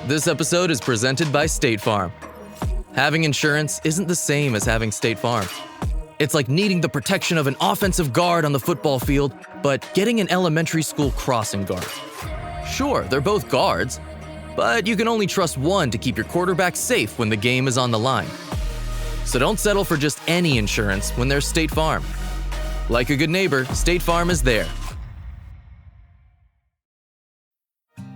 This episode is presented by State Farm. Having insurance isn't the same as having State Farm. It's like needing the protection of an offensive guard on the football field, but getting an elementary school crossing guard. Sure, they're both guards, but you can only trust one to keep your quarterback safe when the game is on the line. So don't settle for just any insurance when there's State Farm. Like a good neighbor, State Farm is there.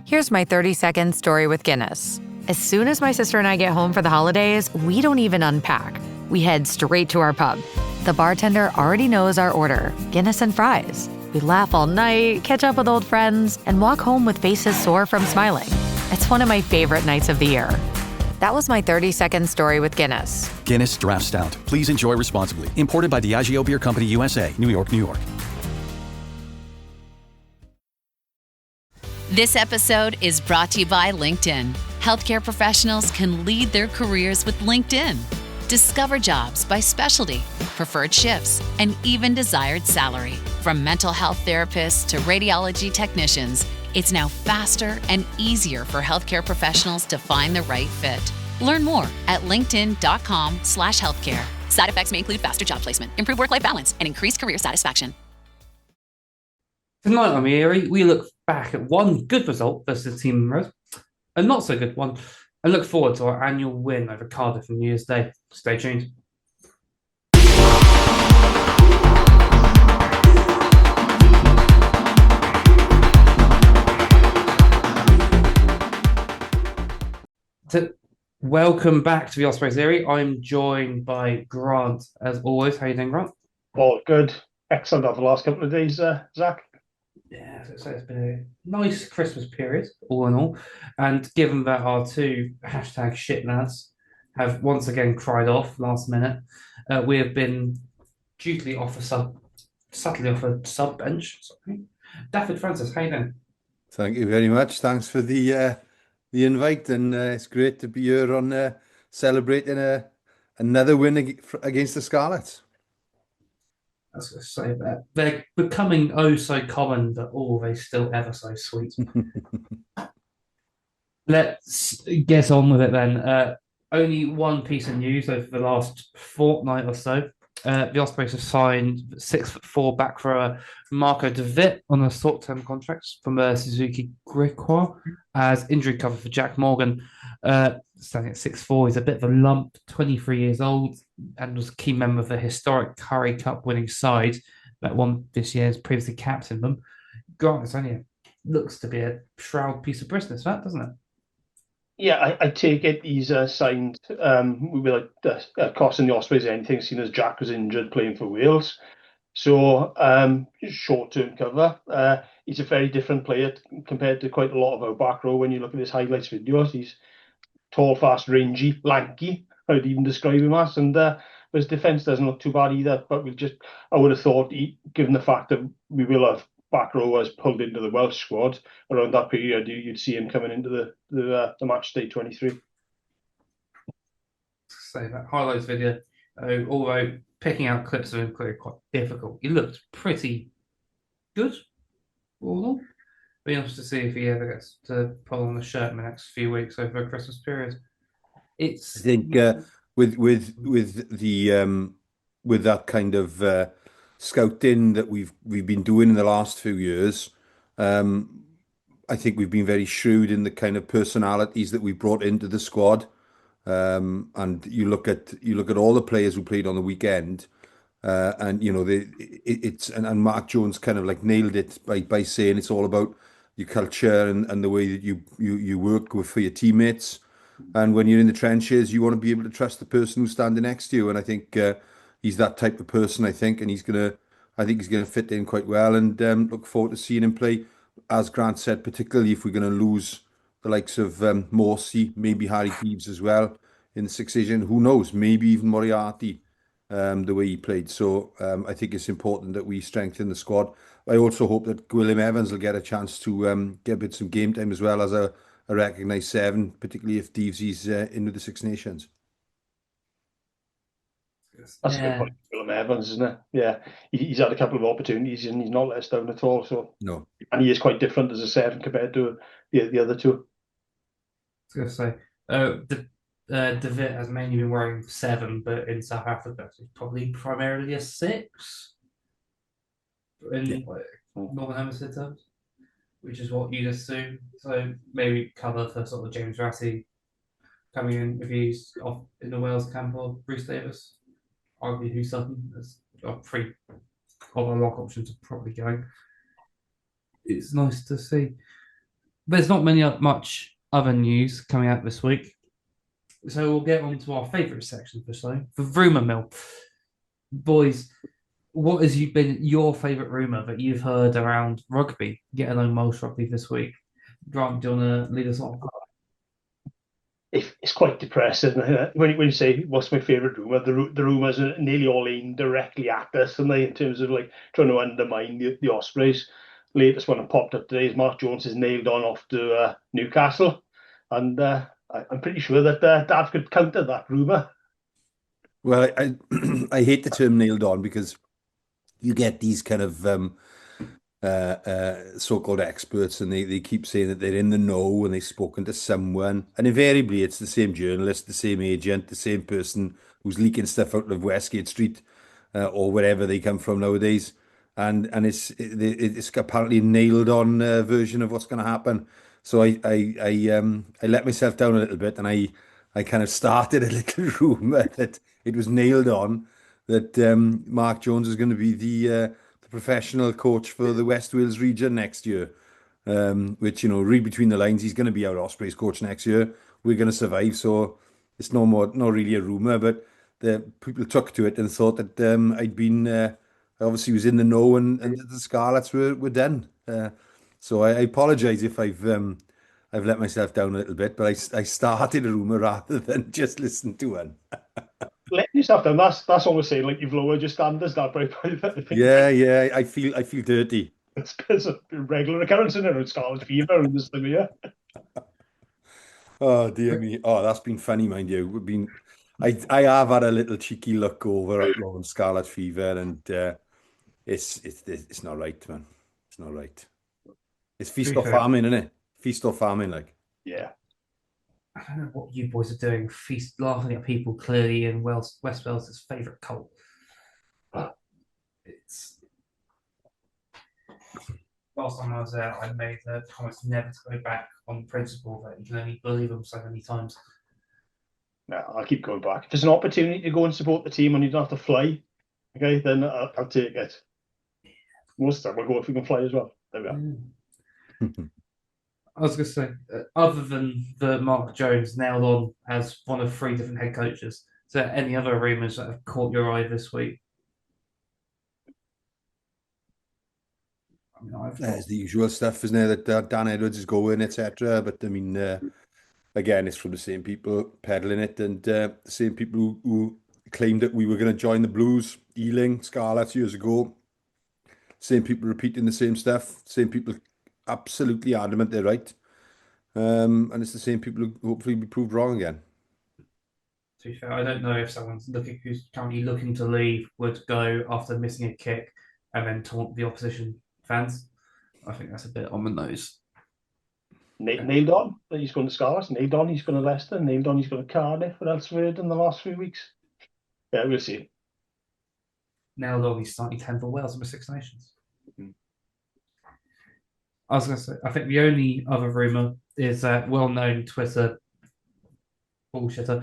Here's my 30-second story with Guinness. As soon as my sister and I get home for the holidays, we don't even unpack. We head straight to our pub. The bartender already knows our order, Guinness and fries. We laugh all night, catch up with old friends, and walk home with faces sore from smiling. It's one of my favorite nights of the year. That was my 30-second story with Guinness. Guinness Draft Stout. Please enjoy responsibly. Imported by Diageo Beer Company, USA, New York, New York. This episode is brought to you by LinkedIn. Healthcare professionals can lead their careers with LinkedIn. Discover jobs by specialty, preferred shifts, and even desired salary. From mental health therapists to radiology technicians, it's now faster and easier for healthcare professionals to find the right fit. Learn more at linkedin.com/healthcare. Side effects may include faster job placement, improved work-life balance, and increased career satisfaction. Tonight on Eyrie, we look back at one good result versus Team Rose, a not so good one, and look forward to our annual win over Cardiff on New Year's Day. Stay tuned. So, welcome back to the Ospreys Eyrie. I'm joined by Grant, as always. How you doing, Grant? All good. Excellent over the last couple of days, Zach. Yeah, so it's been a nice Christmas period, all in all. And given that our two #shit lads have once again cried off last minute, we have been subtly off a sub bench. Sorry. Dafford Francis, how you doing? Thank you very much. Thanks for the invite, and it's great to be here on celebrating another win against the Scarlets. I was going to say that they're becoming oh so common, but they still ever so sweet. Let's get on with it then. Only one piece of news over the last fortnight or so. The Ospreys have signed 6'4" back rower Marco De Witt on a short-term contract from Suzuki Griquois as injury cover for Jack Morgan. Standing at 6'4", he's a bit of a lump, 23 years old, and was a key member of the historic Currie Cup winning side that won this year's previously captained them. Grant, it's only looks to be a shroud piece of business, that doesn't it? Yeah, I take it he's signed. We were costing the Ospreys anything, seeing as Jack was injured playing for Wales. So short-term cover. He's a very different player compared to quite a lot of our back row. When you look at his highlights videos, he's tall, fast, rangy, lanky. I'd even describe him as. And his defence doesn't look too bad either. But I would have thought, given the fact that we will have back rowers pulled into the Welsh squad around that period, you'd see him coming into the match day 23. Say that highlights video, although picking out clips of him clearly quite difficult. He looked pretty good. All be interested to see if he ever gets to pull on the shirt in the next few weeks over the Christmas period. I think with that kind of scouting that we've been doing in the last few years, I think we've been very shrewd in the kind of personalities that we brought into the squad. And you look at all the players who played on the weekend, and you know and Mark Jones kind of like nailed it by saying it's all about your culture and the way that you work for your teammates. And when you're in the trenches, you want to be able to trust the person who's standing next to you. And I think he's that type of person, I think, and I think he's gonna fit in quite well, and look forward to seeing him play. As Grant said, particularly if we're going to lose the likes of Morsey, maybe Harry Peeves as well in the Six Asian. Who knows? Maybe even Moriarty, the way he played. So I think it's important that we strengthen the squad. I also hope that Gwilym Evans will get a chance to get a bit some game time as well as a recognised 7, particularly if Deevesy's into the Six Nations. That's a good point, Gwilym Evans, isn't it? Yeah, he's had a couple of opportunities and he's not let us down at all. So no, and he is quite different as a 7 compared to the other two. going to say, David has mainly been wearing 7, but in South Africa, it's probably primarily a 6 in Northern Hemisphere terms, which is what you'd assume. So maybe cover for sort of James Ratty coming in if he's off in the Wales camp, or Bruce Davis, arguably Hugh Sutton. There's three other lock options are probably going. It's nice to see. There's not much other news coming out this week. So we'll get on to our favourite section for the rumour mill. Boys, what has been your favourite rumour that you've heard around rugby, get along most rugby this week? Grant, do you want to lead us on? It's quite depressing. When you say, what's my favourite rumour, the rumours are nearly all aimed directly at us, and they, in terms of like trying to undermine the Ospreys. Latest one that popped up today is Mark Jones is nailed on off to Newcastle, and I'm pretty sure that Dad could counter that rumour. Well, I hate the term nailed on, because you get these kind of so-called experts, and they keep saying that they're in the know and they've spoken to someone, and invariably it's the same journalist, the same agent, the same person who's leaking stuff out of Westgate Street or wherever they come from nowadays, and it's apparently a nailed on version of what's going to happen. So I let myself down a little bit, and I kind of started a little rumor that it was nailed on that Mark Jones is going to be the professional coach for the West Wales region next year. Which, read between the lines, he's going to be our Ospreys coach next year. We're going to survive, so it's not really a rumor, but the people took to it and thought that I'd been obviously was in the know, and the Scarlets were done. So I apologise if I've let myself down a little bit, but I started a rumor rather than just listen to one. Letting yourself down, that's almost saying like you've lowered your standards. That right? Yeah, I feel dirty. It's a regular occurrence in it. Scarlet fever and this thing here. Oh dear me! Oh, that's been funny, mind you. I have had a little cheeky look over at Lauren Scarlet Fever, and it's not right, man. It's not right. It's feast or famine, isn't it? Feast or famine, like. Yeah. I don't know what you boys are doing, laughing at people clearly in West Wales' favourite cult. But it's... Last time I was there, I made the promise never to go back on principle that you can only believe them so many times. No, I'll keep going back. If there's an opportunity to go and support the team and you don't have to fly, okay, then I'll take it. Most of the time, we'll go if we can fly as well. There we are. I was going to say, other than the Mark Jones nailed on as one of 3 different head coaches, is there any other rumours that have caught your eye this week? There's the usual stuff, isn't there, that Dan Edwards is going, etc. But I mean, again, it's from the same people peddling it, and the same people who claimed that we were going to join the Blues, Ealing, Scarlets years ago. Same people repeating the same stuff. Same people absolutely adamant they're right. And it's the same people who hopefully be proved wrong again. To be fair, I don't know if someone's who's currently looking to leave would go after missing a kick and then taunt the opposition fans. I think that's a bit on the nose. Nailed on that he's going to Scarlets. Nailed on he's going to Leicester. Nailed on he's going to Cardiff. What else have we heard in the last few weeks? Yeah, we'll see. Nailed on he's starting 10 for Wales in the Six Nations. I was going to say, I think the only other rumour is that well-known Twitter bullshitter,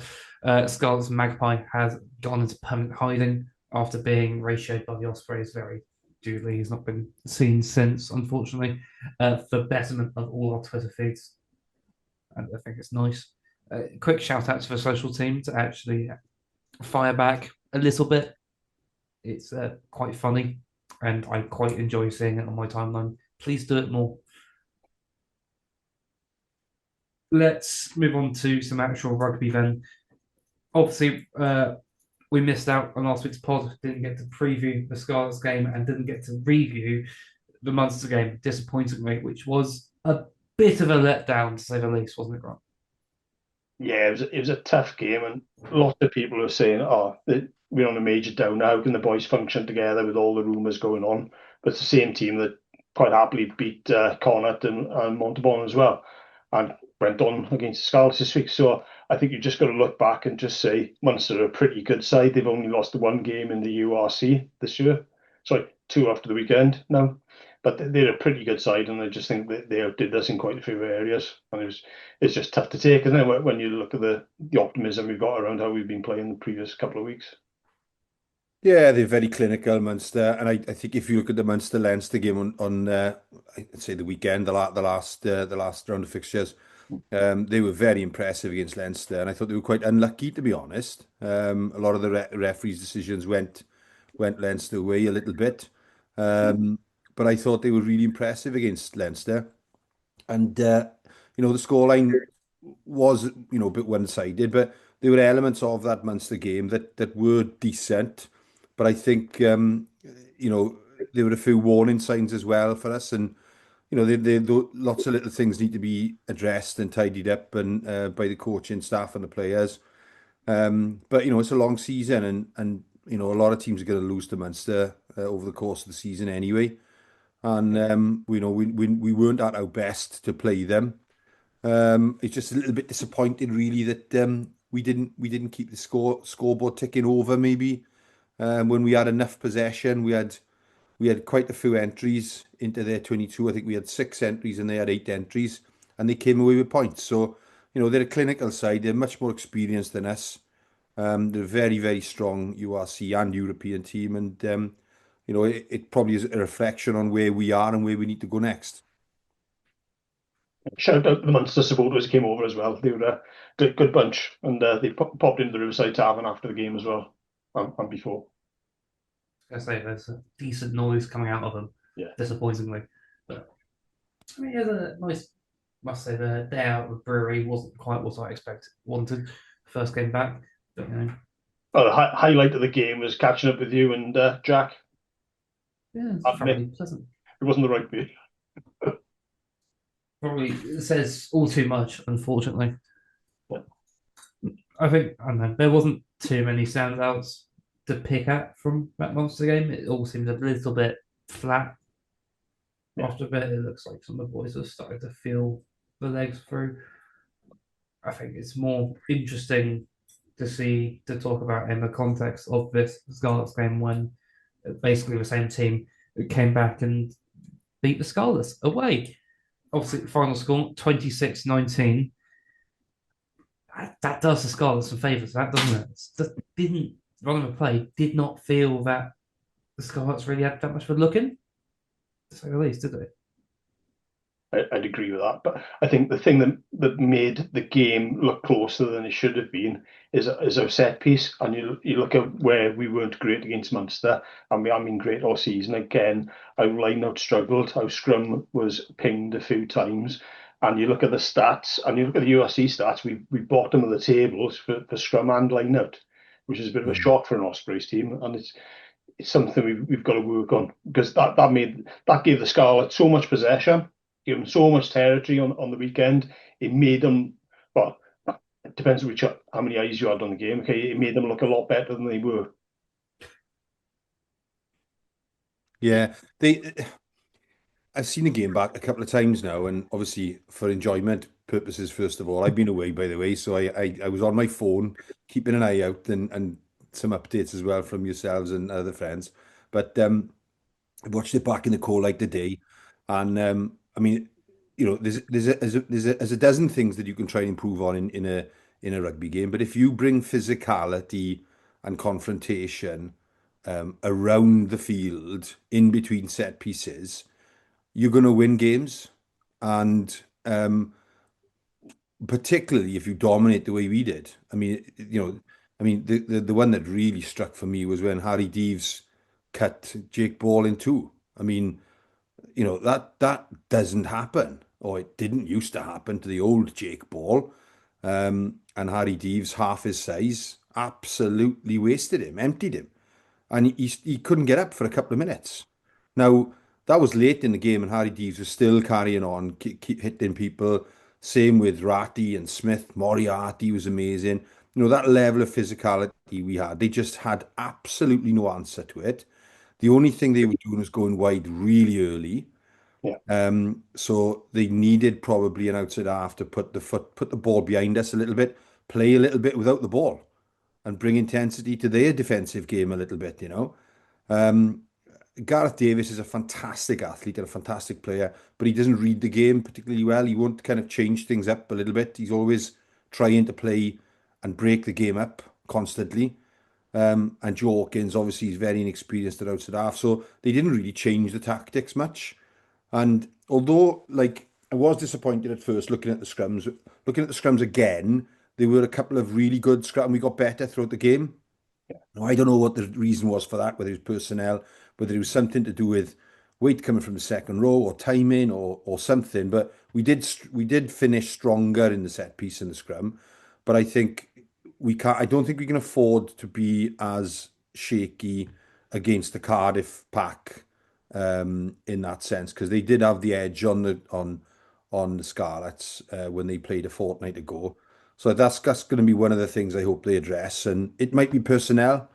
Scarlet's Magpie, has gone into permanent hiding after being ratioed by the Ospreys very dulely. He's not been seen since, unfortunately, for betterment of all our Twitter feeds. And I think it's nice. Quick shout out to the social team to actually fire back a little bit. It's quite funny, and I quite enjoy seeing it on my timeline. Please do it more. Let's move on to some actual rugby then. Obviously, we missed out on last week's pod, didn't get to preview the Scarlets game and didn't get to review the Munster game, disappointingly, which was a bit of a letdown, to say the least, wasn't it, Grant? Yeah, it was a tough game, and lots of people are saying, we're on a major down. How can the boys function together with all the rumours going on? But it's the same team that quite happily beat Connacht and Montauban as well. And went on against the Scarlets this week. So I think you just got to look back and just say Munster are a pretty good side. They've only lost one game in the URC this year. Sorry, two after the weekend now. But they're a pretty good side, and I just think that they outdid us in quite a few areas. And it's just tough to take, isn't it, when you look at the optimism we've got around how we've been playing the previous couple of weeks. Yeah, they're very clinical, Munster, and I think if you look at the Munster Leinster game on I'd say the weekend, the last round of fixtures, they were very impressive against Leinster, and I thought they were quite unlucky, to be honest. A lot of the referees' decisions went Leinster way a little bit, but I thought they were really impressive against Leinster, and the scoreline was a bit one-sided, but there were elements of that Munster game that were decent. But I think, there were a few warning signs as well for us. And, lots of little things need to be addressed and tidied up and by the coaching staff and the players. But, it's a long season and a lot of teams are going to lose to Munster over the course of the season anyway. And, we weren't at our best to play them. It's just a little bit disappointing, really, that we didn't keep the scoreboard ticking over, maybe. When we had enough possession, we had quite a few entries into their 22. I think we had 6 entries and they had 8 entries, and they came away with points. So, they're a clinical side. They're much more experienced than us. They're a very, very strong URC and European team, and it probably is a reflection on where we are and where we need to go next. Shout out the Munster supporters who came over as well. They were a good bunch, and they popped into the Riverside Tavern after the game as well, and before. I was gonna say there's a decent noise coming out of them, disappointingly. But I mean, it was a nice. Must say the day out of the brewery wasn't quite what I wanted. First game back, but Well, the highlight of the game was catching up with you and Jack. Yeah, it's probably pleasant. It wasn't the right way. Probably it says all too much, unfortunately. Yeah. I think I don't know. There wasn't too many standouts to pick at from that Monster game. It all seemed a little bit flat. Yeah. After a bit, it looks like some of the boys are starting to feel the legs through. I think it's more interesting to talk about in the context of this Scarlets game when basically the same team came back and beat the Scarlets away. Obviously, the final score 26-19. That does the Scarlets some favours, that doesn't it? Just didn't run of a play. Did not feel that the Scarlets really had that much of a look in, to say the least, did they? I'd agree with that, but I think the thing that made the game look closer than it should have been is our set piece. And you look at where we weren't great against Munster, and we haven't been great all season. Again, our line-out struggled. Our scrum was pinged a few times. And you look at the stats, and you look at the URC stats, we bottom of the tables for scrum and line-out, which is a bit of a shock for an Ospreys team. And it's something we've got to work on, because that gave the Scarlet so much possession, gave them so much territory on the weekend. It made them, well, it depends on how many eyes you had on the game. Okay, it made them look a lot better than they were. Yeah, I've seen the game back a couple of times now, and obviously for enjoyment purposes, first of all, I've been away, by the way, so I was on my phone keeping an eye out and some updates as well from yourselves and other friends. But I watched it back in the cold light today, and I mean, there's a dozen things that you can try and improve on in a rugby game. But if you bring physicality and confrontation around the field in between set pieces, you're going to win games. And particularly if you dominate the way we did. I mean, the one that really struck for me was when Harry Deeves cut Jake Ball in two. I mean, that doesn't happen, or it didn't used to happen to the old Jake Ball. And Harry Deeves, half his size, absolutely wasted him, emptied him. And he couldn't get up for a couple of minutes. Now, that was late in the game, and Harry Deeves was still carrying on, keep hitting people. Same with Ratty and Smith. Moriarty was amazing. That level of physicality we had, they just had absolutely no answer to it. The only thing they were doing was going wide really early. So they needed probably an outside half to put the ball behind us a little bit, play a little bit without the ball, and bring intensity to their defensive game a little bit. Gareth Davis is a fantastic athlete and a fantastic player, but he doesn't read the game particularly well. He won't kind of change things up a little bit. He's always trying to play and break the game up constantly. And Joe Hawkins, obviously, is very inexperienced at outside half, so they didn't really change the tactics much. And although, like, I was disappointed at first looking at the scrums again, there were a couple of really good scrums, and we got better throughout the game. Now, I don't know what the reason was for that, whether it was personnel, whether it was something to do with weight coming from the second row or timing or something. But we did finish stronger in the set piece in the scrum. But I think we can't. I don't think we can afford to be as shaky against the Cardiff pack in that sense, because they did have the edge on the Scarlets when they played a fortnight ago. So that's going to be one of the things I hope they address, and it might be personnel.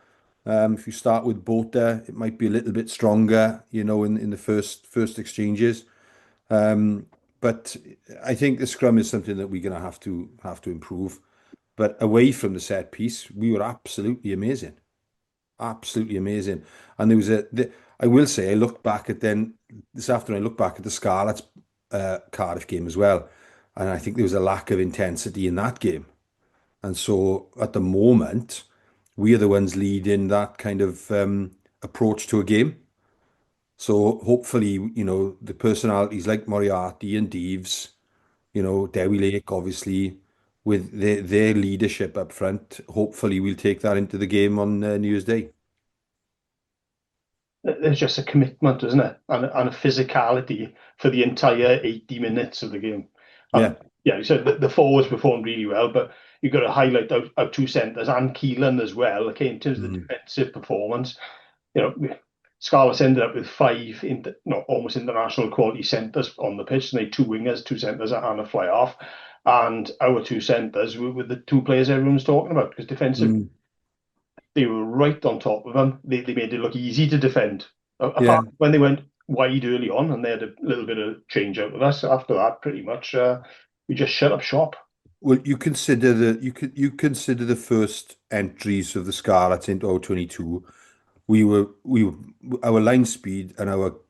If you start with Bota, it might be a little bit stronger, in the first exchanges. But I think the scrum is something that we're going to have to improve. But away from the set piece, we were absolutely amazing, absolutely amazing. And there was I will say, I looked back at then this afternoon. I looked back at the Scarlets Cardiff game as well, and I think there was a lack of intensity in that game. And so at the moment, we are the ones leading that kind of approach to a game. So hopefully, the personalities like Moriarty and Deeves, Dewi Lake, obviously, with their leadership up front, hopefully we'll take that into the game on New Year's Day. There's just a commitment, isn't it? And a physicality for the entire 80 minutes of the game. Yeah. Yeah, so the forwards performed really well, but you've got to highlight our two centres and Keelan as well. Okay, in terms of the defensive performance, Scarlets ended up with five almost international quality centres on the pitch. And they two wingers, two centres, and a fly half. And our two centres were the two players everyone's talking about, because defensive, they were right on top of them. They made it look easy to defend. Apart when they went wide early on, and they had a little bit of change out with us. After that, pretty much we just shut up shop. Well, you consider the first entries of the Scarlets into 2022. Our line speed and our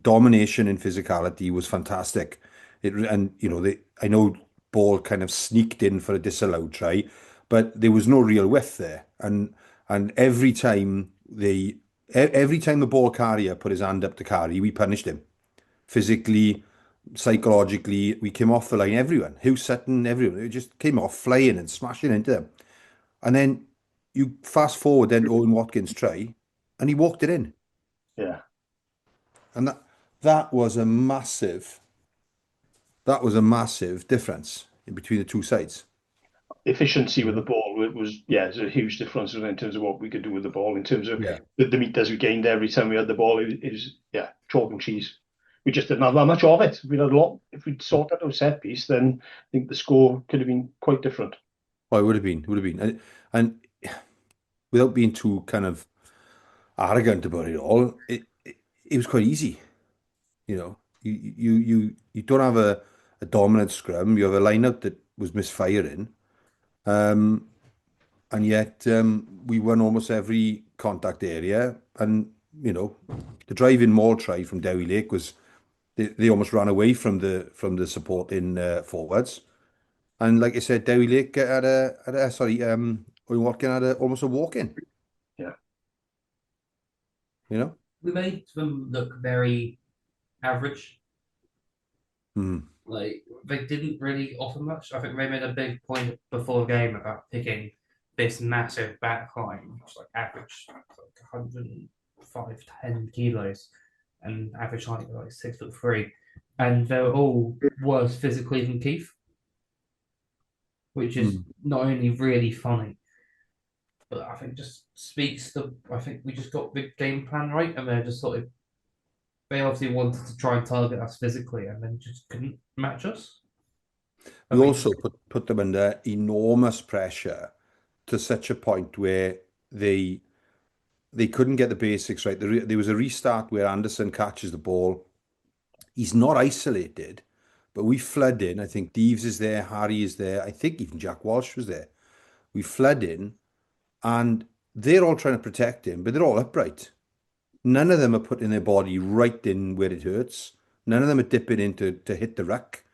domination and physicality was fantastic. I know ball kind of sneaked in for a disallowed try, but there was no real width there. And every time the ball carrier put his hand up to carry, we punished him physically, psychologically. We came off the line. Everyone, Hugh Sutton, everyone, it just came off flying and smashing into them. And then you fast forward then to Owen Watkins' try, and he walked it in. Yeah, and that was a massive difference in between the two sides. Efficiency with the ball was there's a huge difference in terms of what we could do with the ball, in terms of the meters we gained every time we had the ball. It was chalk and cheese. We just didn't have that much of it. We'd had a lot. If we'd sorted out set piece, then I think the score could have been quite different. Oh, it would have been. And without being too kind of arrogant about it all, it was quite easy. You don't have a dominant scrum. You have a lineup that was misfiring. And yet we won almost every contact area. And, the driving maul try from Dewi Lake was, they almost ran away from the supporting forwards. And like I said, Dewi Lake had Owen Watkin had almost a walk-in. Yeah. We made them look very average. Like, they didn't really offer much. I think they made a big point before the game about picking this massive back line, which was like average, like 105 to 10 kilos, and average height like 6'3", and they were all worse physically than Keith, which is not only really funny, but I think just speaks to. I think we just got the game plan right, and they're just sort of. They obviously wanted to try and target us physically, and then just couldn't match us. We also put them under enormous pressure to such a point where they couldn't get the basics right. There was a restart where Anderson catches the ball He's not isolated, but we flood in. I think Deves is there, Harry is there. I think even Jack Walsh was there. We flood in, and they're all trying to protect him, but they're all upright. None of them are putting their body right in where it hurts. None of them are dipping in to hit the ruck.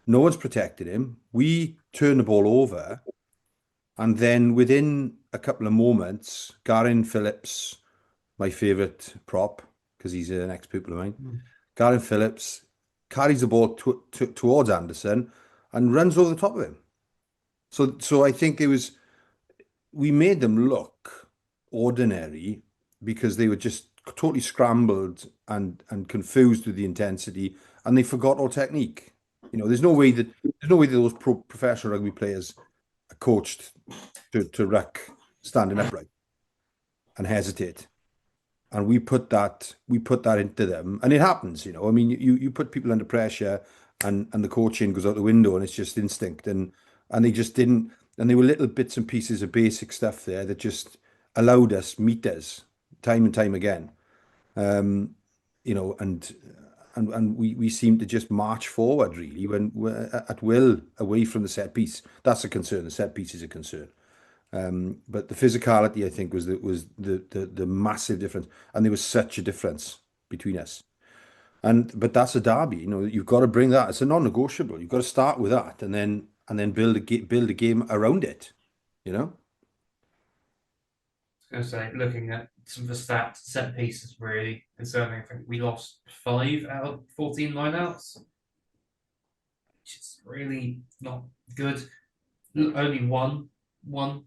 No one's protected him. We turn the ball over, and then within a couple of moments, Garin Phillips, my favourite prop, because he's an ex-pupil of mine, Garin Phillips carries the ball towards Anderson and runs over the top of him. So I think we made them look ordinary because they were just totally scrambled and confused with the intensity, and they forgot all technique. There's no way that those professional rugby players are coached to ruck standing upright and hesitate. And we put that into them, and it happens. I mean, you put people under pressure, and the coaching goes out the window, and it's just instinct, and they just didn't. And there were little bits and pieces of basic stuff there that just allowed us meet us time and time again. And we seem to just march forward really when we're at will away from the set piece. That's a concern. The set piece is a concern. But the physicality, I think, was the massive difference, and there was such a difference between us. But that's a derby, you've got to bring that. It's a non-negotiable. You've got to start with that, and then build a game around it. I was going to say, looking at some of the stats, set pieces really concerning. I think we lost 5 out of 14 lineouts, which is really not good. Only one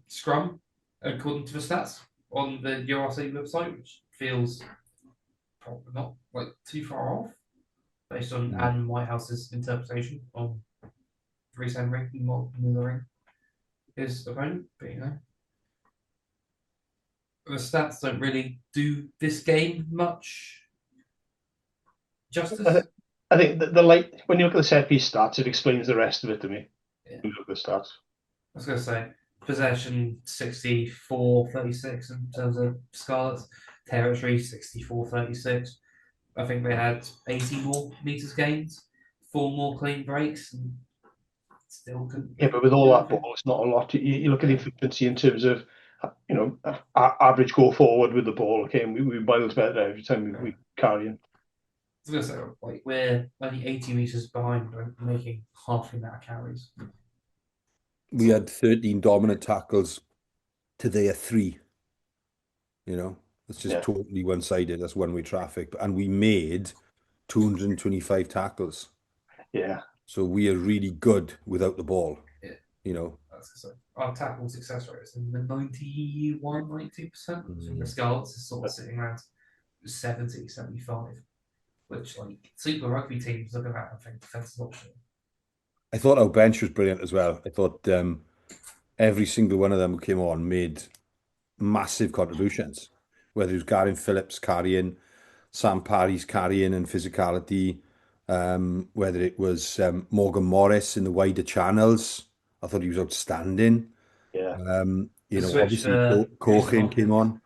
scrum, according to the stats on the URC website, which feels probably not too far off, based on Adam Whitehouse's interpretation on Reece Henry mirroring his opponent. But the stats don't really do this game much justice. I think the when you look at the set piece stats, it explains the rest of it to me. Yeah. When you look at the stats. I was going to say, possession 64-36 in terms of Scarlets, territory 64-36. I think they had 80 more meters gained, 4 more clean breaks, and still couldn't. Yeah, but with all that ball, it's not a lot. You look at the efficiency in terms of, average go forward with the ball. Okay, and we miles better every time we carry in. I was going to say, we're only 80 meters behind, making half the amount of carries. We had 13 dominant tackles to their 3. It's just totally one-sided. That's one-way traffic. And we made 225 tackles. Yeah. So we are really good without the ball. Yeah. Our tackle success rate is in the 91-92%. The Scarlets is sort of sitting around 70-75, which Super Rugby teams look at that and think defensive option. I thought our bench was brilliant as well. I thought every single one of them who came on made massive contributions, whether it was Garin Phillips carrying, Sam Parry's carrying and physicality, whether it was Morgan Morris in the wider channels. I thought he was outstanding. Yeah. Obviously Cochin came on.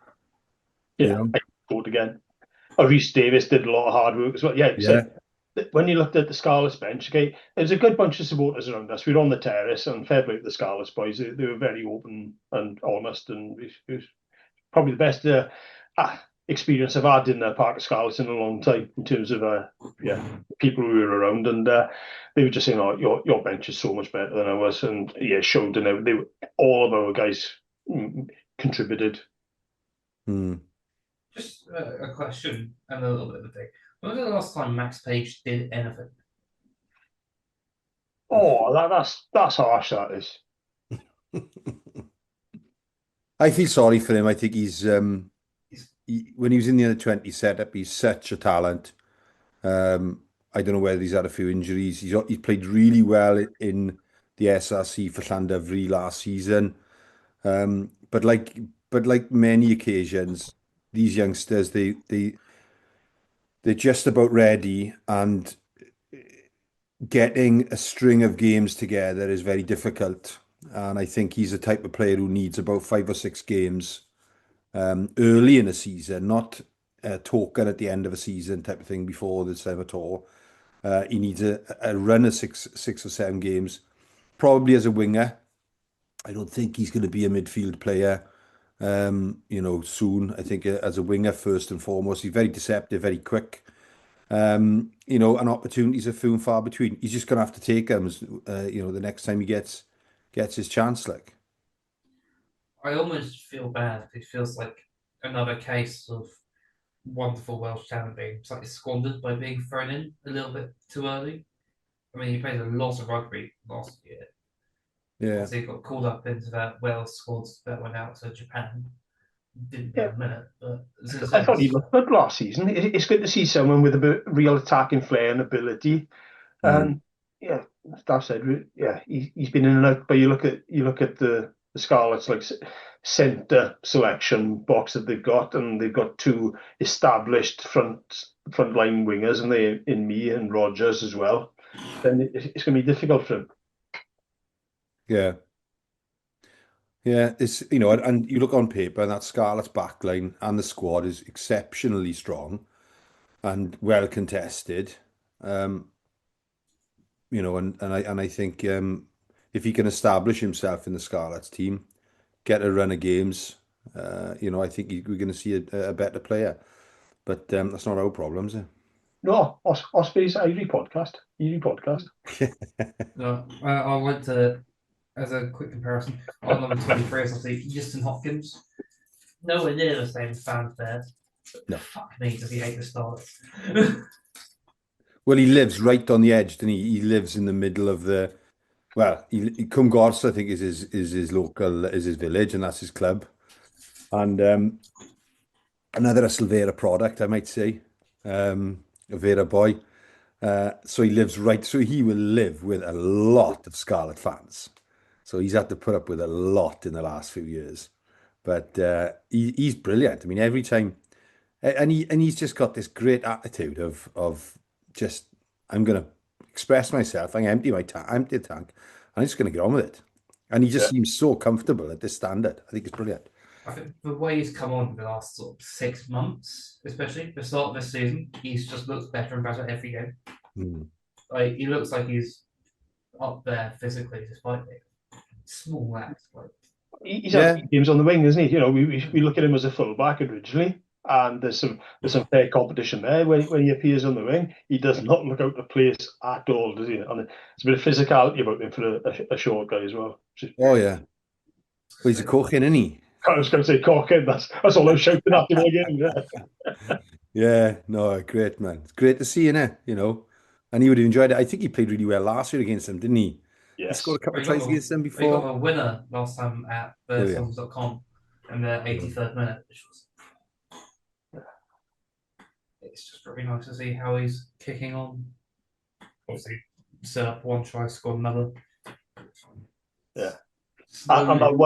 Yeah, I scored again. Rhys Davis did a lot of hard work as well. Yeah. So when you looked at the Scarlets bench, okay, there was a good bunch of supporters around us. We were on the terrace, and fair play to the Scarlets boys. They were very open and honest, and it was probably the best experience I've had in the Park of Scarlets in a long time in terms of people who were around, and they were just saying, "Oh, your bench is so much better than ours," and showed, and all of our guys contributed. Just a question and a little bit of a thing. When was the last time Max Page did anything? Oh, that's harsh. That is. I feel sorry for him. I think he's when he was in the under-20 setup, he's such a talent. I don't know whether he's had a few injuries. He's played really well in the SRC for Llandyfri last season. But like many occasions, these youngsters they're just about ready, and getting a string of games together is very difficult. And I think he's the type of player who needs about 5 or 6 games early in a season, not a token at the end of a season type of thing before this time at all. He needs a run of six or seven games, probably as a winger. I don't think he's going to be a midfield player, soon. I think as a winger first and foremost. He's very deceptive, very quick. And opportunities are few and far between. He's just going to have to take them, the next time he gets his chance. Like, I almost feel bad. It feels like another case of wonderful Welsh talent being slightly squandered by being thrown in a little bit too early. I mean, he played a lot of rugby last year. yeah, So he got called up into that Wales squad that went out to Japan. Didn't get a minute, but I thought he looked good last season. It's good to see someone with a bit real attacking flair and ability. mm, And yeah, that said, yeah, he's been in and out. But you look at the Scarlets like centre selection box that they've got, and they've got two established front line wingers, and they in me and Rogers as well. Then it's going to be difficult for him. yeah. Yeah, and you look on paper, and that Scarlet's backline and the squad is exceptionally strong and well contested. Um, and I think if he can establish himself in the Scarlets team, get a run of games, I think we're going to see a better player. But that's not our problem, is it? No, Ospreys Eyrie podcast. Eyrie podcast. No, I went to, as a quick comparison, on number 23 is obviously Easton Hopkins. Nowhere near the same fanfare. No. Fuck me, does he hate the Starlets? Well, he lives right on the edge, doesn't he? He lives in the middle of the. Well, Cwmgors, I think, is his local, is his village, and that's his club. And another Silvera product, I might say, a Vera boy. So he lives right. So he will live with a lot of Scarlet fans. So he's had to put up with a lot in the last few years. But he's brilliant. I mean, every time, and he's just got this great attitude of just, I'm gonna express myself. I empty empty the tank. I'm just gonna get on with it. And he just seems so comfortable at this standard. I think it's brilliant. I think the way he's come on the last sort of 6 months, especially the start of this season, he's just looks better and better every game. Mm. Like he looks like he's up there physically, despite it. Small lad. Like He's had games on the wing, isn't he? We look at him as a fullback originally, and there's some fair competition there when he appears on the wing. He does not look out of place at all, does he? And it's a bit of physicality about him for a short guy as well. Oh yeah, well, he's a cooking, isn't he? I was going to say cocking. That's all I was shouting at him again. Yeah. Yeah, no, great man. It's great to see, innit? And he would have enjoyed it. I think he played really well last year against them, didn't he? He Yes. scored a couple of tries against them we got before. a winner last time at thersongs.com in the 83rd minute, which was it's just very nice to see how he's kicking on. Obviously, set up one try, scored another. Yeah. And that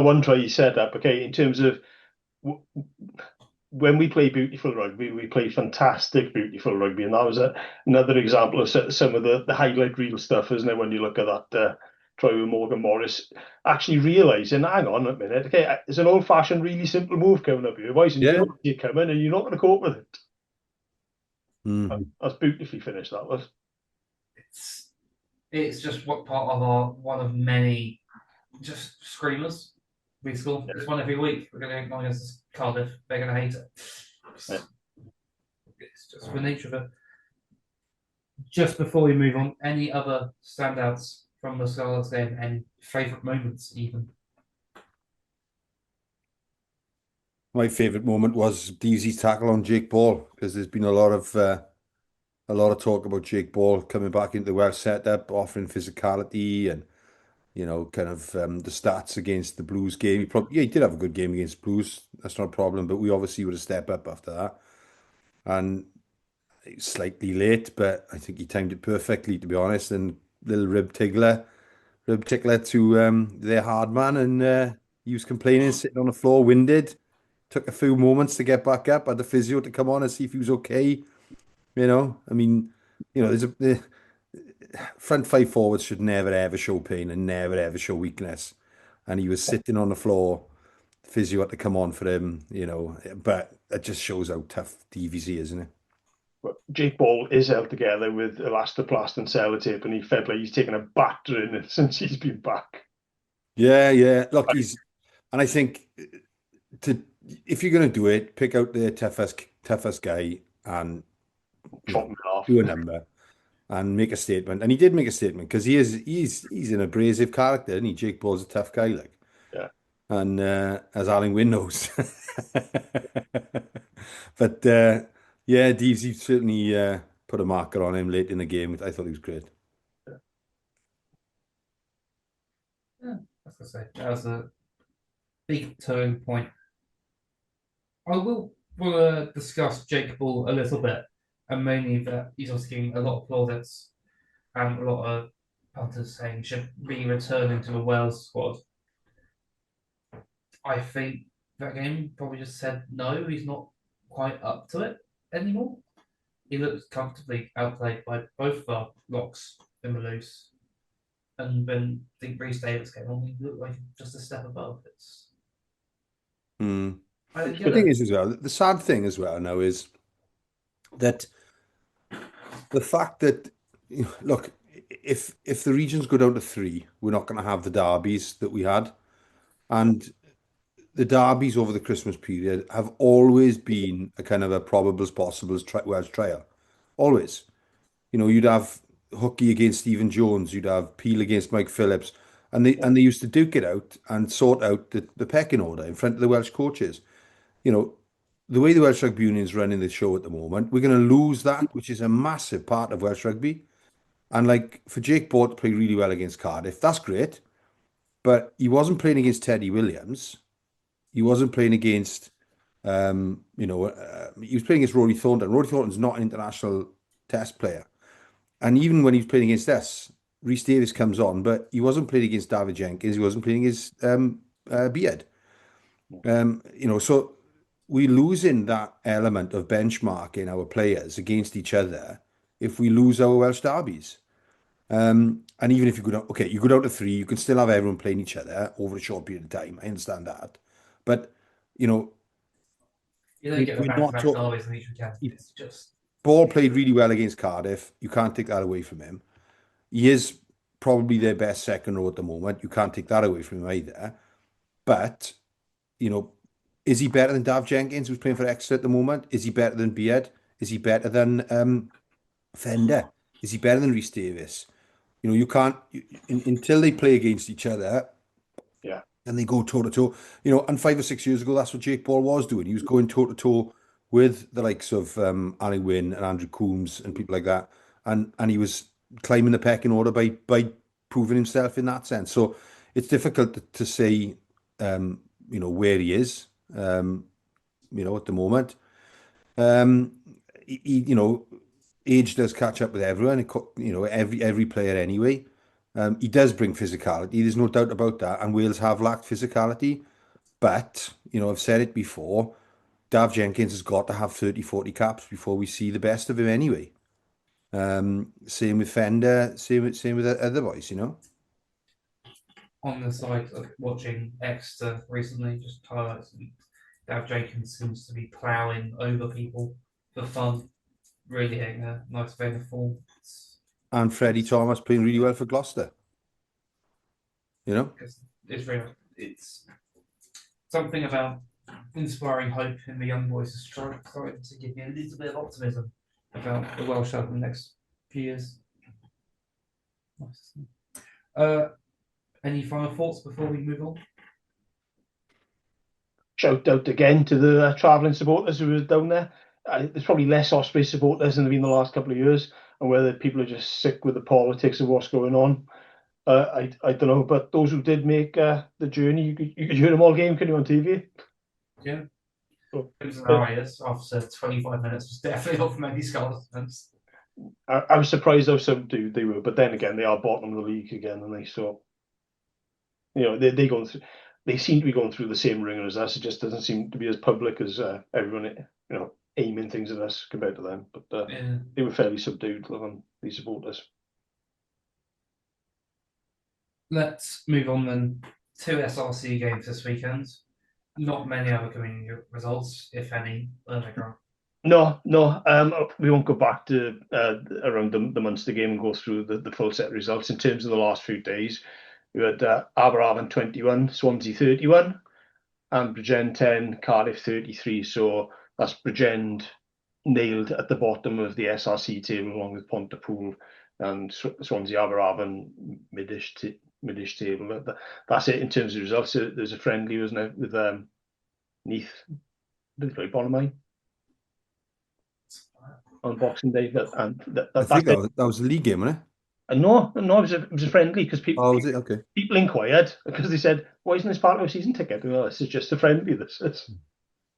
one try he set up, okay, in terms of when we play beautiful rugby, we play fantastic, beautiful rugby. And that was another example of some of the highlight reel stuff, isn't it? When you look at that try with Morgan Morris, actually realising, hang on a minute, okay, it's an old-fashioned, really simple move coming up here, boys, and you know you're coming and you're not going to cope with it. Mm. That's beautifully finished, that was. It's just what part of one of many just screamers. We score. It's one every week. We're going to go against Cardiff. They're going to hate it. It's just the nature of it. Just before we move on, any other standouts from the Scarlets game and favourite moments even? My favourite moment was Deasy's tackle on Jake Ball, because there's been a lot of talk about Jake Ball coming back into the Welsh setup, offering physicality and kind of the stats against the Blues game. He did have a good game against Blues. That's not a problem, but we obviously would have stepped up after that. And slightly late, but I think he timed it perfectly, to be honest. And little rib tickler to their hard man, and he was complaining, sitting on the floor, winded. Took a few moments to get back up. Had the physio to come on and see if he was okay. I mean, there's the front five forwards should never ever show pain and never ever show weakness. And he was sitting on the floor. The physio had to come on for him, but it just shows how tough DVZ is, isn't it? But Jake Ball is held together with elastoplast and sellotape, and he felt like he's taken a battering since he's been back. Yeah. Look, and I think to if you're going to do it, pick out the toughest guy and Chop him in half. do a number and make a statement. And he did make a statement because he's an abrasive character, and Jake Paul's a tough guy, like. Yeah. And as Alan Wynne knows. But yeah, Deevesy certainly put a marker on him late in the game. I thought he was great. Yeah, I was gonna say that was a big turning point. I will discuss Jake Ball a little bit, and mainly that he's also getting a lot of plaudits and a lot of punters saying he should be returning to the Wales squad. I think that game probably just said no, he's not quite up to it anymore. He looks comfortably outplayed by both of our locks in the loose. And when I think Reece Davis came on, he looked like just a step above. The thing is, as well, the sad thing as well now is that the fact that, look, if the regions go down to 3, we're not going to have the derbies that we had. And the derbies over the Christmas period have always been a kind of a probables possibles Welsh trial. Always. You'd have Hookie against Stephen Jones, you'd have Peel against Mike Phillips, and they used to duke it out and sort out the pecking order in front of the Welsh coaches. The way the Welsh Rugby Union is running the show at the moment, we're going to lose that, which is a massive part of Welsh rugby. And like for Jake Ball to play really well against Cardiff, that's great. But he wasn't playing against Teddy Williams. He wasn't playing against, he was playing against Rory Thornton. Rory Thornton's not an international test player. And even when he was playing against us, Reece Davis comes on, but he wasn't playing against David Jenkins. He wasn't playing against Beard. So we're losing that element of benchmarking our players against each other if we lose our Welsh derbies. And even if you go down, you go down to 3, you can still have everyone playing each other over a short period of time. I understand that. But, you don't get the back-to-back derbies in each weekend. It's just... Ball played really well against Cardiff. You can't take that away from him. He is probably their best second row at the moment. You can't take that away from him either. But, is he better than Dav Jenkins, who's playing for Exeter at the moment? Is he better than Beard? Is he better than Fender? Is he better than Reece Davis? You can't until they play against each other. Yeah. And they go toe to toe. And 5 or 6 years ago, that's what Jake Ball was doing. He was going toe to toe with the likes of Ali Wynne and Andrew Coombs and people like that, and he was climbing the pecking order by proving himself in that sense. So it's difficult to say, where he is, at the moment. Age does catch up with everyone. Every player anyway. He does bring physicality. There's no doubt about that. And Wales have lacked physicality, but I've said it before. Dav Jenkins has got to have 30, 40 caps before we see the best of him anyway. Same with Fender, same with the other boys, On the side of watching Exeter recently, just highlights Dav Jenkins seems to be ploughing over people for fun, really hitting a nice vein of form. And Freddie Thomas playing really well for Gloucester. It's something about inspiring hope in the young boys is starting to give me a little bit of optimism about the Welsh over the next few years. Nice. Any final thoughts before we move on? Shout out again to the travelling supporters who were down there. There's probably less Ospreys supporters than there have been the last couple of years, and whether people are just sick with the politics of what's going on. I don't know, but those who did make the journey, you could hear them all game, can you, on TV? Yeah. It was after 25 minutes was definitely off many skeletons. I was surprised how subdued they were, but then again, they are bottom of the league again, and they they seem to be going through the same ringer as us. It just doesn't seem to be as public as everyone, aiming things at us compared to them. But they were fairly subdued, these supporters. Let's move on then. 2 SRC games this weekend. Not many other community results, if any, early on. No, no. We won't go back to around the Munster game and go through the full set of results. In terms of the last few days, we had Aberafan 21, Swansea 31, and Bridgend 10, Cardiff 33. So that's Bridgend nailed at the bottom of the SRC table along with Pontypool and Swansea Aberafan midish table. That's it in terms of results. There's a friendly, wasn't it, with Neath, Bonamine on Boxing Day. I think That's it. that was the league game, wasn't it? No, no, it was a friendly because Oh, was it? Okay. people inquired because they said, "Why isn't this part of our season ticket?" Well, this is just a friendly. This is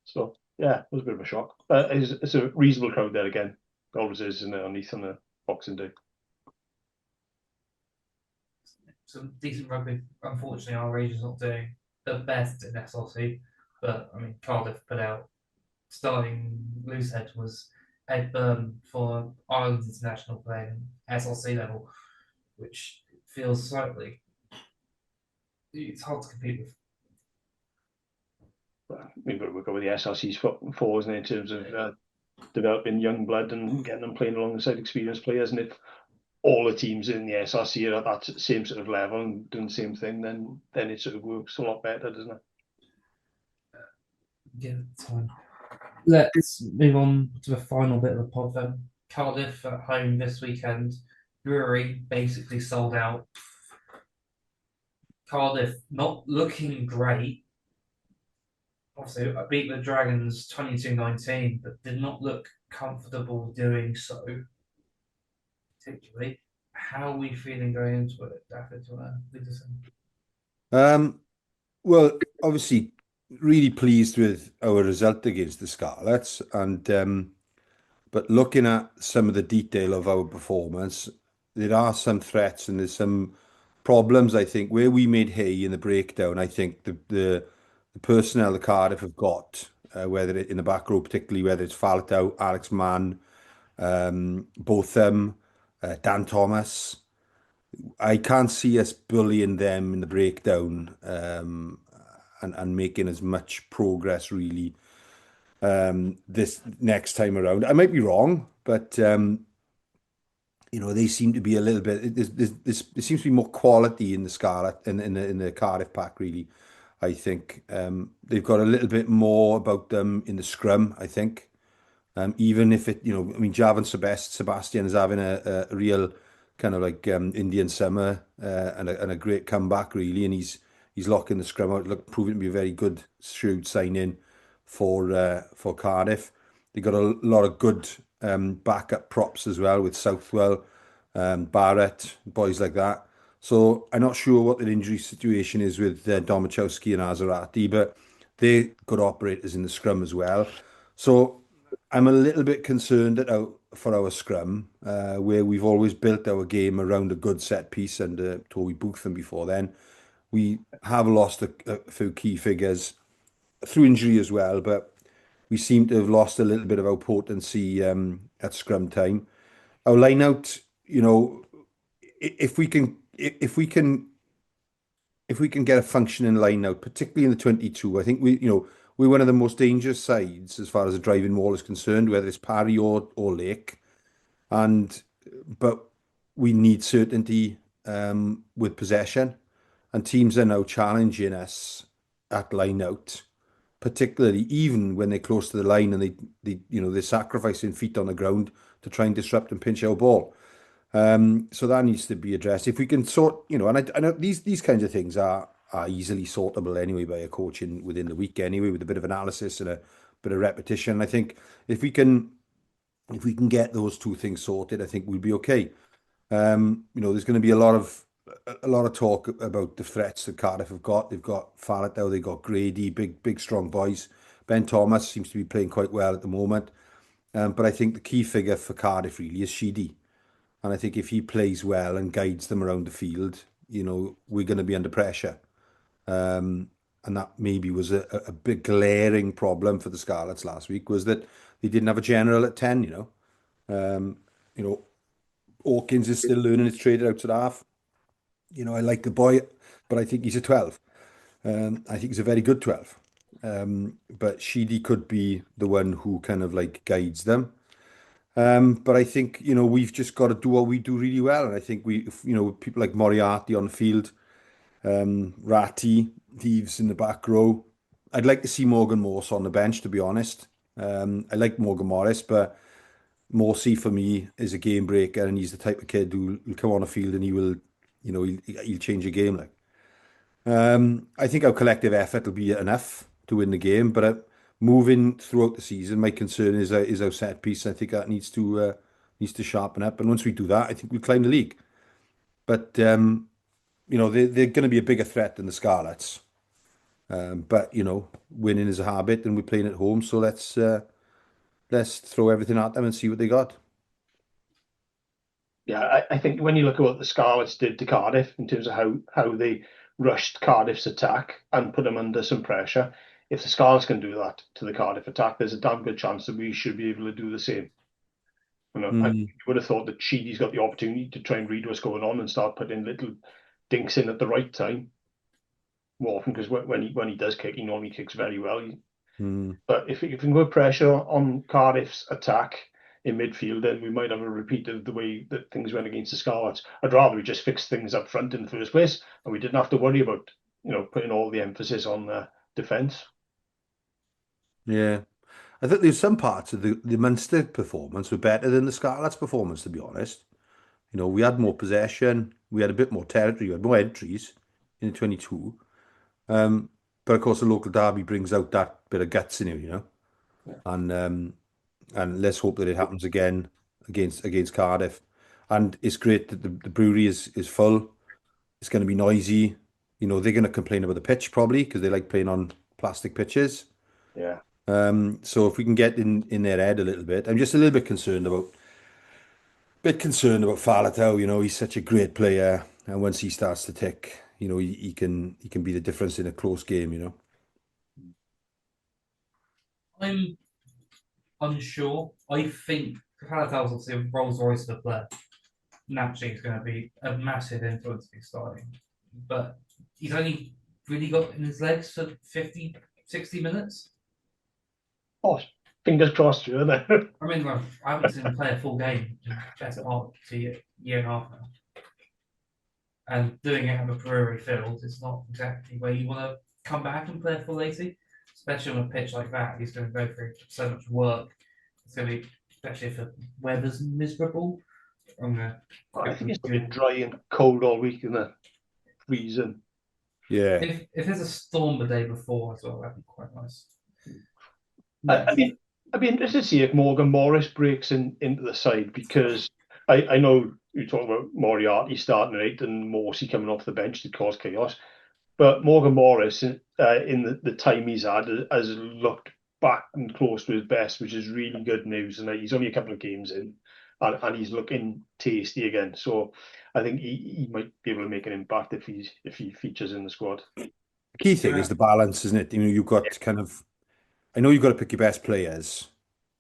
so. Yeah, it was a bit of a shock. But it's a reasonable crowd there again. It always is, isn't it, on Neath on a Boxing Day. Some decent rugby. Unfortunately, our Rangers not doing the best in SLC, but I mean, Cardiff put out starting loosehead was Ed Byrne for Ireland's international playing SLC level, which feels slightly it's hard to compete with. We've got to go with the SRC's for, isn't it, in terms of developing young blood and getting them playing alongside experienced players. And if all the teams in the SRC are at that same sort of level and doing the same thing, then it sort of works a lot better, doesn't it? Yeah, that's fine. Let's move on to the final bit of the pod then. Cardiff at home this weekend. Brewery basically sold out. Cardiff not looking great. Obviously, I beat the Dragons 22-19, but did not look comfortable doing so. Particularly, how are we feeling going into it, Daffy? Do you want to lead us in? Well, obviously, really pleased with our result against the Scarlets, and but looking at some of the detail of our performance, there are some threats and there's some problems. I think where we made hay in the breakdown. I think the personnel the Cardiff have got, whether it in the back row, particularly whether it's Faletau, Alex Mann, Botham, Dan Thomas. I can't see us bullying them in the breakdown and making as much progress really this next time around. I might be wrong, but they seem to be a little bit. There seems to be more quality in the Scarlet in the Cardiff pack really. I think they've got a little bit more about them in the scrum. I think. Even if it, I mean, Javan Sebastian is having a real kind of like Indian summer and a great comeback really, and he's locking the scrum out, proving to be a very good shrewd sign-in for Cardiff. They got a lot of good backup props as well with Southwell, Barrett, boys like that. So I'm not sure what the injury situation is with Domachowski and Azarati, but they're good operators in the scrum as well. So I'm a little bit concerned for our scrum, where we've always built our game around a good set piece under Toby Bootham before then. We have lost a few key figures through injury as well, but we seem to have lost a little bit of our potency at scrum time. Our line out, if we can get a functioning line out, particularly in the 22, I think we're one of the most dangerous sides as far as the driving wall is concerned, whether it's Parry or Lake. But we need certainty with possession, and teams are now challenging us at line out, particularly even when they're close to the line and they're sacrificing feet on the ground to try and disrupt and pinch our ball. So that needs to be addressed. If we can sort, and I know these kinds of things are easily sortable anyway by a coach within the week anyway, with a bit of analysis and a bit of repetition. I think if we can get those two things sorted, I think we'll be okay. There's going to be a lot of talk about the threats that Cardiff have got. They've got Faletau, they've got Grady, big strong boys. Ben Thomas seems to be playing quite well at the moment. But I think the key figure for Cardiff really is Sheedy. And I think if he plays well and guides them around the field, we're going to be under pressure. And that maybe was a big glaring problem for the Scarlets last week, was that they didn't have a general at 10, Hawkins is still learning his trade out to the half. I like the boy, but I think he's a 12. I think he's a very good 12. But Sheedy could be the one who kind of like guides them. But I think, we've just got to do what we do really well. And I think people like Moriarty on the field, Ratty, Deeves in the back row. I'd like to see Morgan Morse on the bench, to be honest. I like Morgan Morris, but Morsey for me is a game breaker, and he's the type of kid who will come on the field and he will, he'll change a game. Like, I think our collective effort will be enough to win the game, but moving throughout the season, my concern is our set piece. I think that needs to sharpen up, and once we do that, I think we'll climb the league. But they're going to be a bigger threat than the Scarlets. But winning is a habit, and we're playing at home, so let's throw everything at them and see what they got. Yeah, I think when you look at what the Scarlets did to Cardiff in terms of how they rushed Cardiff's attack and put them under some pressure, if the Scarlets can do that to the Cardiff attack, there's a damn good chance that we should be able to do the same. I would have thought that Sheedy's got the opportunity to try and read what's going on and start putting little dinks in at the right time more often, because when he does kick, he normally kicks very well. But if we can put pressure on Cardiff's attack in midfield, then we might have a repeat of the way that things went against the Scarlets. I'd rather we just fix things up front in the first place, and we didn't have to worry about putting all the emphasis on defence. Yeah. I think there's some parts of the Munster performance were better than the Scarlets performance, to be honest. We had more possession, we had a bit more territory, we had more entries in the 22. But of course, the local derby brings out that bit of guts in you, and let's hope that it happens again against Cardiff. And it's great that the brewery is full. It's going to be noisy. They're going to complain about the pitch probably because they like playing on plastic pitches. Yeah. So if we can get in their head a little bit, I'm just a little bit concerned about Faletau. He's such a great player, and once he starts to tick, he can be the difference in a close game. I'm unsure. I think Palatau's obviously a Rolls Royce of a player. Naturally, it's going to be a massive influence if he's starting. But he's only really got in his legs for 50, 60 minutes. Oh, fingers crossed, you know. I mean, I haven't seen him play a full game in better part of a year and a half now. And doing it on a brewery field is not exactly where you want to come back and play a full 80. Especially on a pitch like that, he's going to go through so much work. It's going to be, especially if the weather's miserable. I think it's been dry and cold all week, isn't it? Freezing. Yeah. If there's a storm the day before as well, that'd be quite nice. I'd be interested to see if Morgan Morris breaks into the side, because I know you talk about Moriarty starting at 8 and Morsey coming off the bench to cause chaos. But Morgan Morris, in the time he's had, has looked back and close to his best, which is really good news. And he's only a couple of games in, and he's looking tasty again. So I think he might be able to make an impact if he features in the squad. The key thing is the balance, isn't it? You've got I know you've got to pick your best players,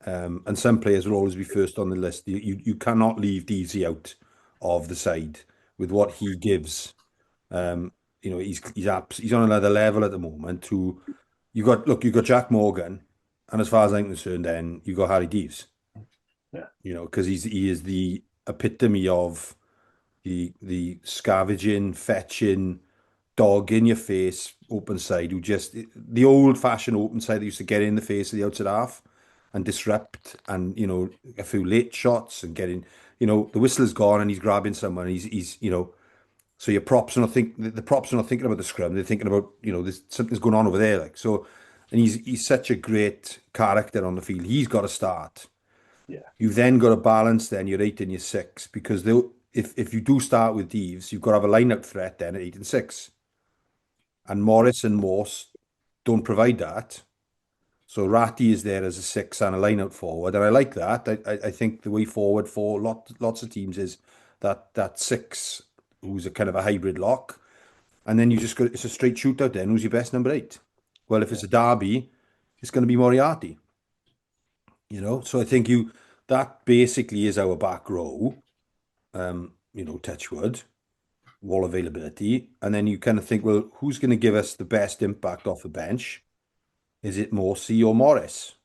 and some players will always be first on the list. You cannot leave Deasy out of the side with what he gives. He's on another level at the moment. You've got Jack Morgan, and as far as I'm concerned, then you've got Harry Deeves. Yeah. Because he is the epitome of the scavenging, fetching, dog in your face open side, who just the old fashioned open side that used to get in the face of the outside half and disrupt, and a few late shots and getting, the whistler's gone and he's grabbing someone. He's so your props are not the props are not thinking about the scrum. They're thinking about there's something's going on over there, like so. And he's such a great character on the field. He's got to start. Yeah. You've then got to balance then your 8 and your 6, because if you do start with Deeves, you've got to have a line-out threat then at 8 and 6. And Morris and Morse don't provide that. So Ratty is there as a 6 and a line-out forward, and I like that. I think the way forward for lots of teams is that 6, who's a kind of a hybrid lock, and then it's a straight shootout then. Who's your best number 8? Well, if it's a derby, it's going to be Moriarty. So I think that basically is our back row. Touchwood, wall availability, and then you kind of think, well, who's going to give us the best impact off the bench? Is it Morsey or Morris?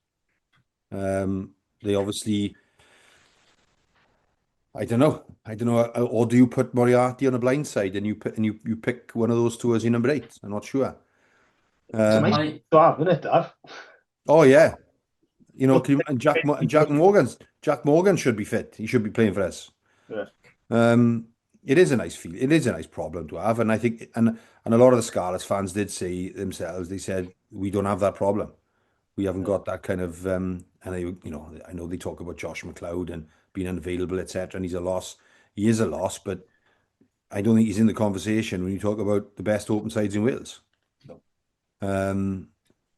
They obviously, I don't know. Or do you put Moriarty on the blind side and you pick one of those two as your number 8? I'm not sure. It's a nice I to have, isn't it, Dave? Oh yeah, But and Jack Morgan should be fit. He should be playing for us. yeah, It is a nice feel. It is a nice problem to have, and I think, and a lot of the Scarlets fans did say themselves. They said we don't have that problem. We haven't got that kind of. And I know they talk about Josh McLeod and being unavailable, etc. And he's a loss. He is a loss, but I don't think he's in the conversation when you talk about the best open sides in Wales.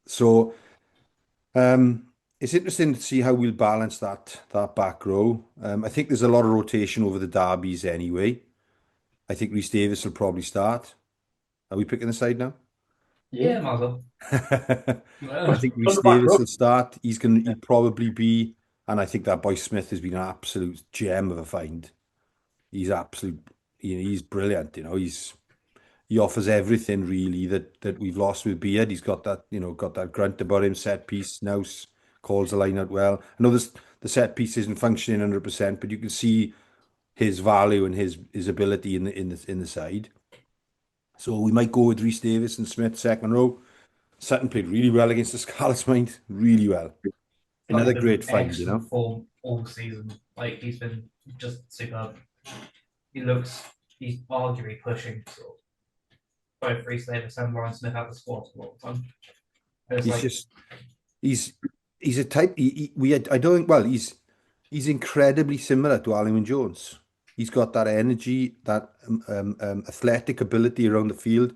So it's interesting to see how we'll balance that back row. I think there's a lot of rotation over the derbies anyway. I think Rhys Davies will probably start. Are we picking the side now? yeah, might as well. I think Rhys Davies will start. He'll probably be, and I think that boy Smith has been an absolute gem of a find. He's he's brilliant. He offers everything really that we've lost with Beard. He's got that grunt about him, set piece, nous, calls the line out well. I know the set piece isn't functioning 100%, but you can see his value and his ability in the side. So we might go with Rhys Davies and Smith second row. Sutton played really well against the Scarlets, mind, really well. Another great find, Form all season. Like he's been just superb. He's arguably pushing sort of both Rhys Davies and Ryan Smith out the squad a lot of the time. He's a type. I don't think. Well, he's incredibly similar to Alun Jones. He's got that energy, that athletic ability around the field.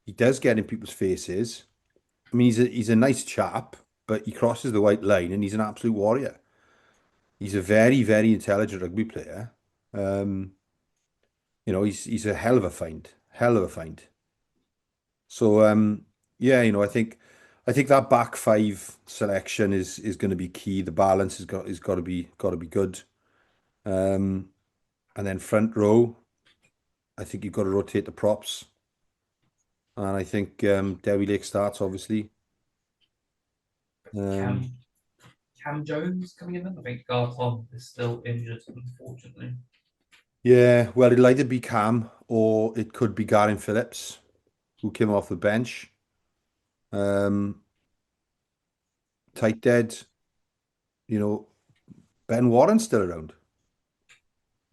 He does get in people's faces. I mean, he's a nice chap, but he crosses the white line and he's an absolute warrior. He's a very, very intelligent rugby player. He's a hell of a find. Hell of a find. So yeah, I think that back 5 selection is going to be key. The balance has got to be good. And then front row, I think you've got to rotate the props. And I think Dewi Lake starts, obviously. Cam Jones coming in. I think Garton is still injured, unfortunately. Yeah, well, it'll either be Cam or it could be Garen Phillips, who came off the bench. Tight dead, Ben Warren's still around.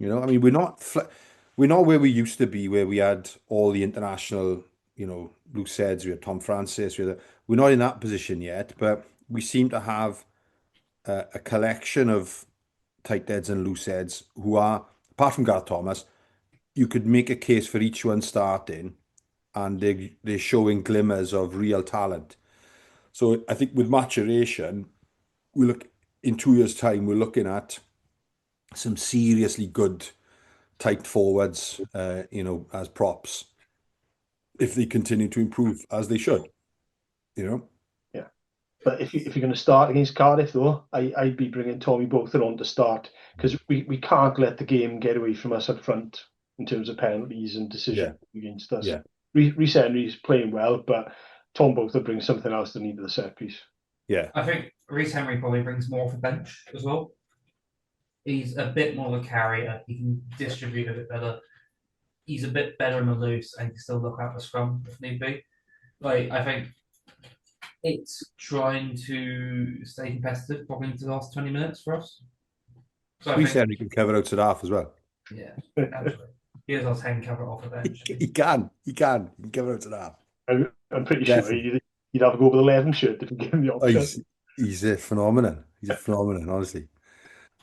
I mean, we're not where we used to be, where we had all the international, loose heads. We had Tom Francis. We're not in that position yet, but we seem to have a collection of tight heads and loose heads who are, apart from Gareth Thomas, you could make a case for each one starting, and they're showing glimmers of real talent. So I think with maturation, in 2 years' time, we're looking at some seriously good tight forwards, as props, if they continue to improve as they should, Yeah. But if you're going to start against Cardiff, though, I'd be bringing Tommy Botha on to start, because we can't let the game get away from us up front in terms of penalties and decisions against us. Yeah. Rhys Henry's playing well, but Tom Botha brings something else to need to the set piece. Yeah. I think Rhys Henry probably brings more off the bench as well. He's a bit more of a carrier. He can distribute a bit better. He's a bit better in the loose and can still look out the scrum if need be. I think it's trying to stay competitive probably into the last 20 minutes for us. So Rhys Henry can cover outside half as well. Yeah, absolutely. Here's our 10 cover off the bench. He can cover outside half. I'm pretty sure you'd have to go with 11 shirt if you give him the option. He's a phenomenon. He's a phenomenon, honestly.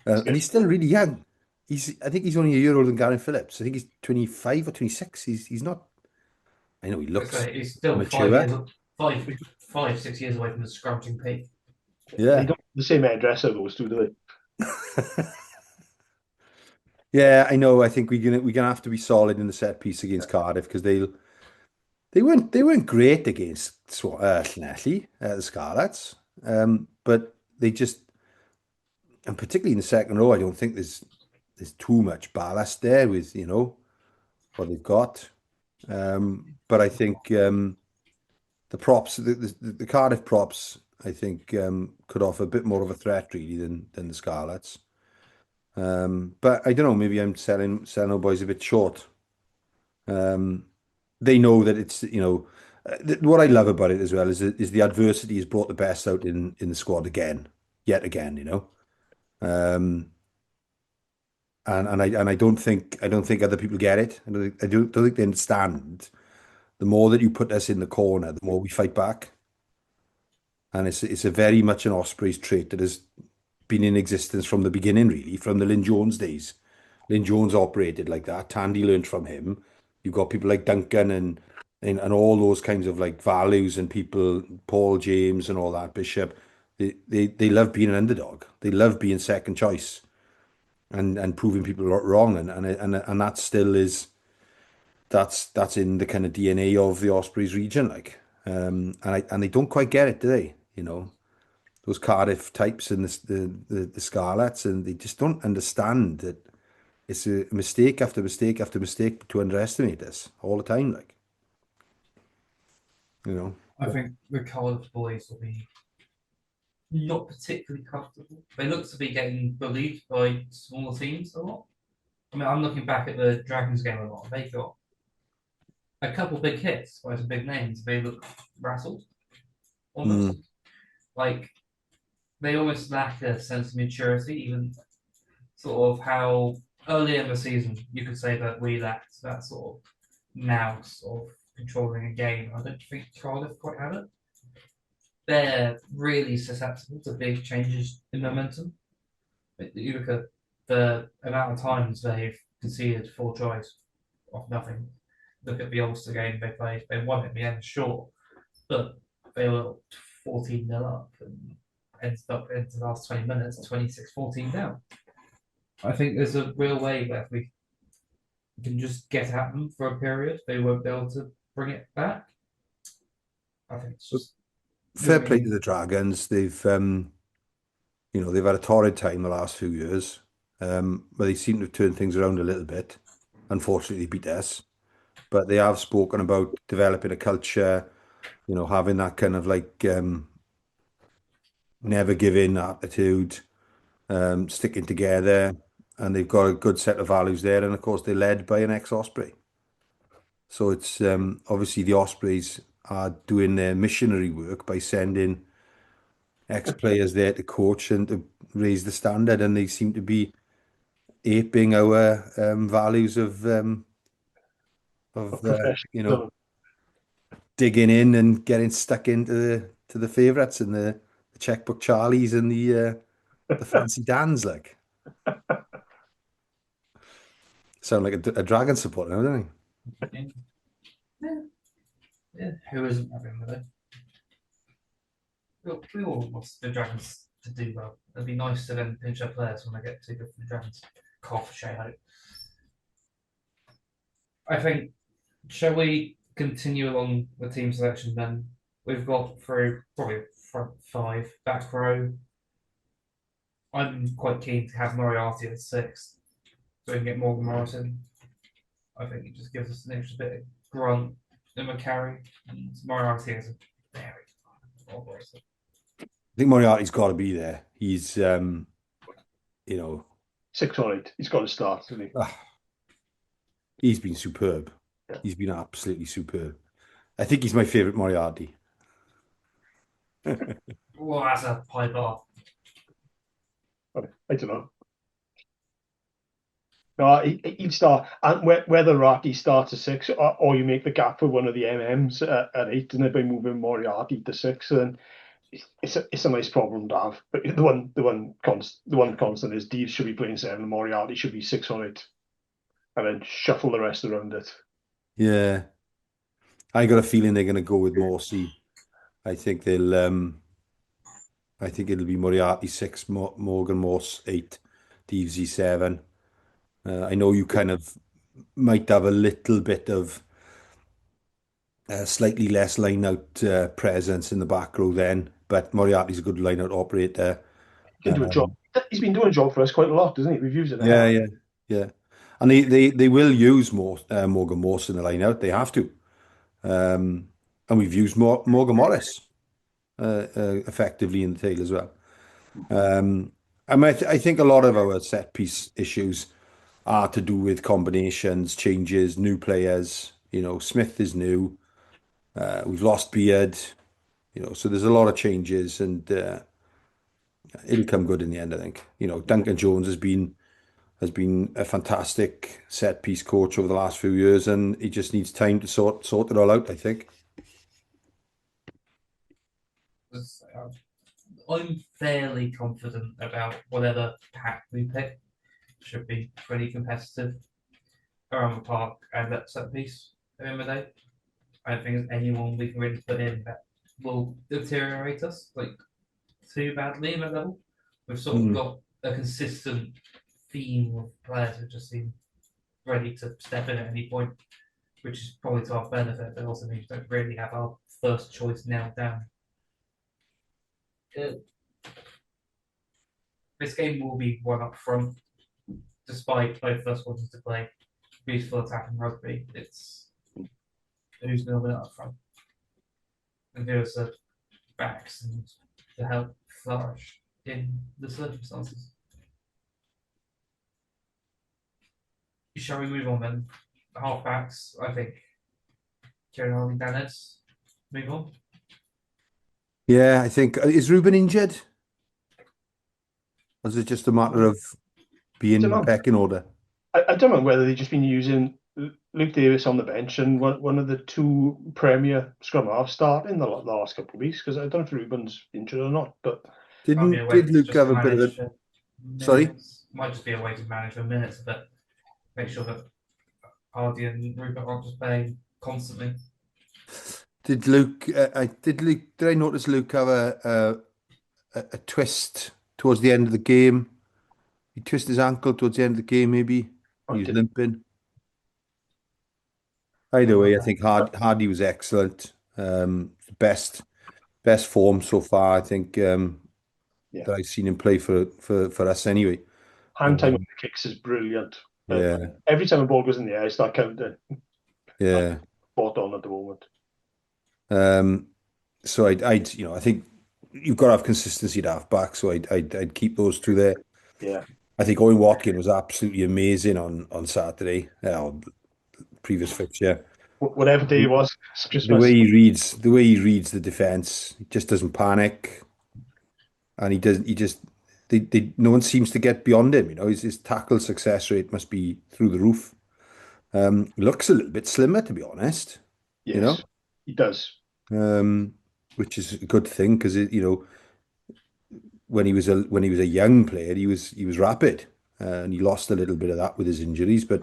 And he's still really young. I think he's only a year older than Garen Phillips. I think he's 25 or 26. He's not. I know he looks. He's still mature. 5-6 years away from the scrumping peak. Yeah. They don't have the same hairdresser, those two, do they? Yeah, I know. I think we're gonna have to be solid in the set piece against Cardiff, because they weren't great against Llanelli, the Scarlets, but they just, and particularly in the second row, I don't think there's too much ballast there with what they've got, but I think the props, the Cardiff props, I think could offer a bit more of a threat really than the Scarlets. But I don't know, maybe I'm selling our boys a bit short. Um, they know that it's, what I love about it as well is the adversity has brought the best out in the squad again, yet again, Um, and I don't think other people get it. I don't think they understand. The more that you put us in the corner, the more we fight back. And it's a very much an Ospreys trait that has been in existence from the beginning, really, from the Lynn Jones days. Lynn Jones operated like that. Tandy learned from him. You've got people like Duncan and all those kinds of like values and people, Paul James and all that, Bishop. They love being an underdog. They love being second choice and proving people wrong. And that still is that's in the kind of DNA of the Ospreys region, like. And they don't quite get it, do they? Those Cardiff types and the Scarlets, and they just don't understand that it's a mistake after mistake after mistake to underestimate us all the time, like, you know. I think the Cardiff boys will be not particularly comfortable. They look to be getting bullied by smaller teams a lot. I mean, I'm looking back at the Dragons game a lot. They got a couple big hits by some big names. They look rattled, almost. Like, they almost lack a sense of maturity, even sort of how early in the season you could say that we lacked that sort of nous of controlling a game. I don't think Cardiff quite have it. They're really susceptible to big changes in momentum. You look at the amount of times they've conceded 4 tries off nothing. Look at the Ulster game they played. They won at the end, sure, but they were 14-0 up and ended up into the last 20 minutes 26-14 down. I think there's a real way that if we can just get at them for a period, they won't be able to bring it back. I think it's just Fair play to the Dragons. They've they've had a torrid time the last few years, but they seem to have turned things around a little bit. Unfortunately, they beat us, but they have spoken about developing a culture, having that kind of like never give in attitude, sticking together, and they've got a good set of values there. And of course, they're led by an ex-Osprey. So it's obviously the Ospreys are doing their missionary work by sending ex-players there to coach and to raise the standard, and they seem to be aping our values of Professional. digging in and getting stuck into the favourites and the checkbook Charlies and the fancy Dans, like. Sound like a Dragon supporter now, don't yeah, who isn't having with it? We all want the Dragons to do well. It'd be nice to then pinch our players when they get too good for the Dragons. Cough, Shay hope. I think, shall we continue along the team selection then? We've got through probably front 5, back row. I'm quite keen to have Moriarty at 6, so we can get Morgan Morrison. I think it just gives us an extra bit of grunt in McCarry, and Moriarty is a very good one. I think Moriarty's got to be there. He's, 6 or 8. He's got to start, hasn't he? He's been superb. Yeah. He's been absolutely superb. I think he's my favourite Moriarty. Well, that's a high bar. I don't know. No, he'd start, and whether Raki starts at 6 or you make the gap for one of the MMs at 8, and by moving Moriarty to 6, then it's a nice problem to have. But the one constant is Deeds should be playing 7, and Moriarty should be 6 or 8, and then shuffle the rest around it. Yeah, I got a feeling they're going to go with Morsey. I think I think it'll be Moriarty 6, Morgan Morse 8, Deevesy 7. I know you kind of might have a little bit of slightly less line-out presence in the back row then, but Moriarty's a good line-out operator. He can do a job. He's been doing a job for us quite a lot, doesn't he? We've used it. Yeah. And they will use Morgan Morse in the line-out. They have to. And we've used Morgan Morris. effectively in the tail as well. I mean, I think a lot of our set piece issues are to do with combinations, changes, new players. You know, Smith is new. We've lost Beard. You know, so there's a lot of changes, and it'll come good in the end, I think. You know, Duncan Jones has been a fantastic set piece coach over the last few years, and he just needs time to sort it all out, I think. I'm fairly confident about whatever pack we pick. Should be pretty competitive around the park and that set piece at the end of the day. I don't think there's anyone we can really put in that will deteriorate us like too badly in that level. We've sort of got a consistent theme of players who just seem ready to step in at any point, which is probably to our benefit, but also means we don't really have our first choice nailed down. This game will be one up front, despite both of us wanting to play beautiful attack and rugby. It's who's going to win up front, and who is the backs and to help flourish in the circumstances. Shall we move on then? The halfbacks, I think. Kieran Harvey, Dan Edds, move on. Yeah, I think is Ruben injured? Or is it just a matter of being back in order? I don't know whether they've just been using Luke Davis on the bench and one of the two Premier scrum halves starting the last couple of weeks, because I don't know if Ruben's injured or not. But did Luke have a bit of a... Sorry? Might just be a way to manage the minutes, but make sure that Hardy and Rupert aren't just playing constantly. Did I notice Luke have a twist towards the end of the game? He twisted his ankle towards the end of the game, maybe. He was limping. Either way, I think Hardy was excellent. Best form so far, I think, that I've seen him play for us anyway. Hand time on the kicks is brilliant. Yeah. Every time a ball goes in the air, I start counting. Yeah. Spot on at the moment. So I think you've got to have consistency at halfback, so I'd keep those two there. Yeah. I think Owen Watkin was absolutely amazing on Saturday. Previous fixture. Whatever day it was, just the way he reads the defense, he just doesn't panic, and no one seems to get beyond him. You know, his tackle success rate must be through the roof. Looks a little bit slimmer, to be honest. Yes, you know, he does. Which is a good thing, because when he was a young player, he was rapid, and he lost a little bit of that with his injuries, but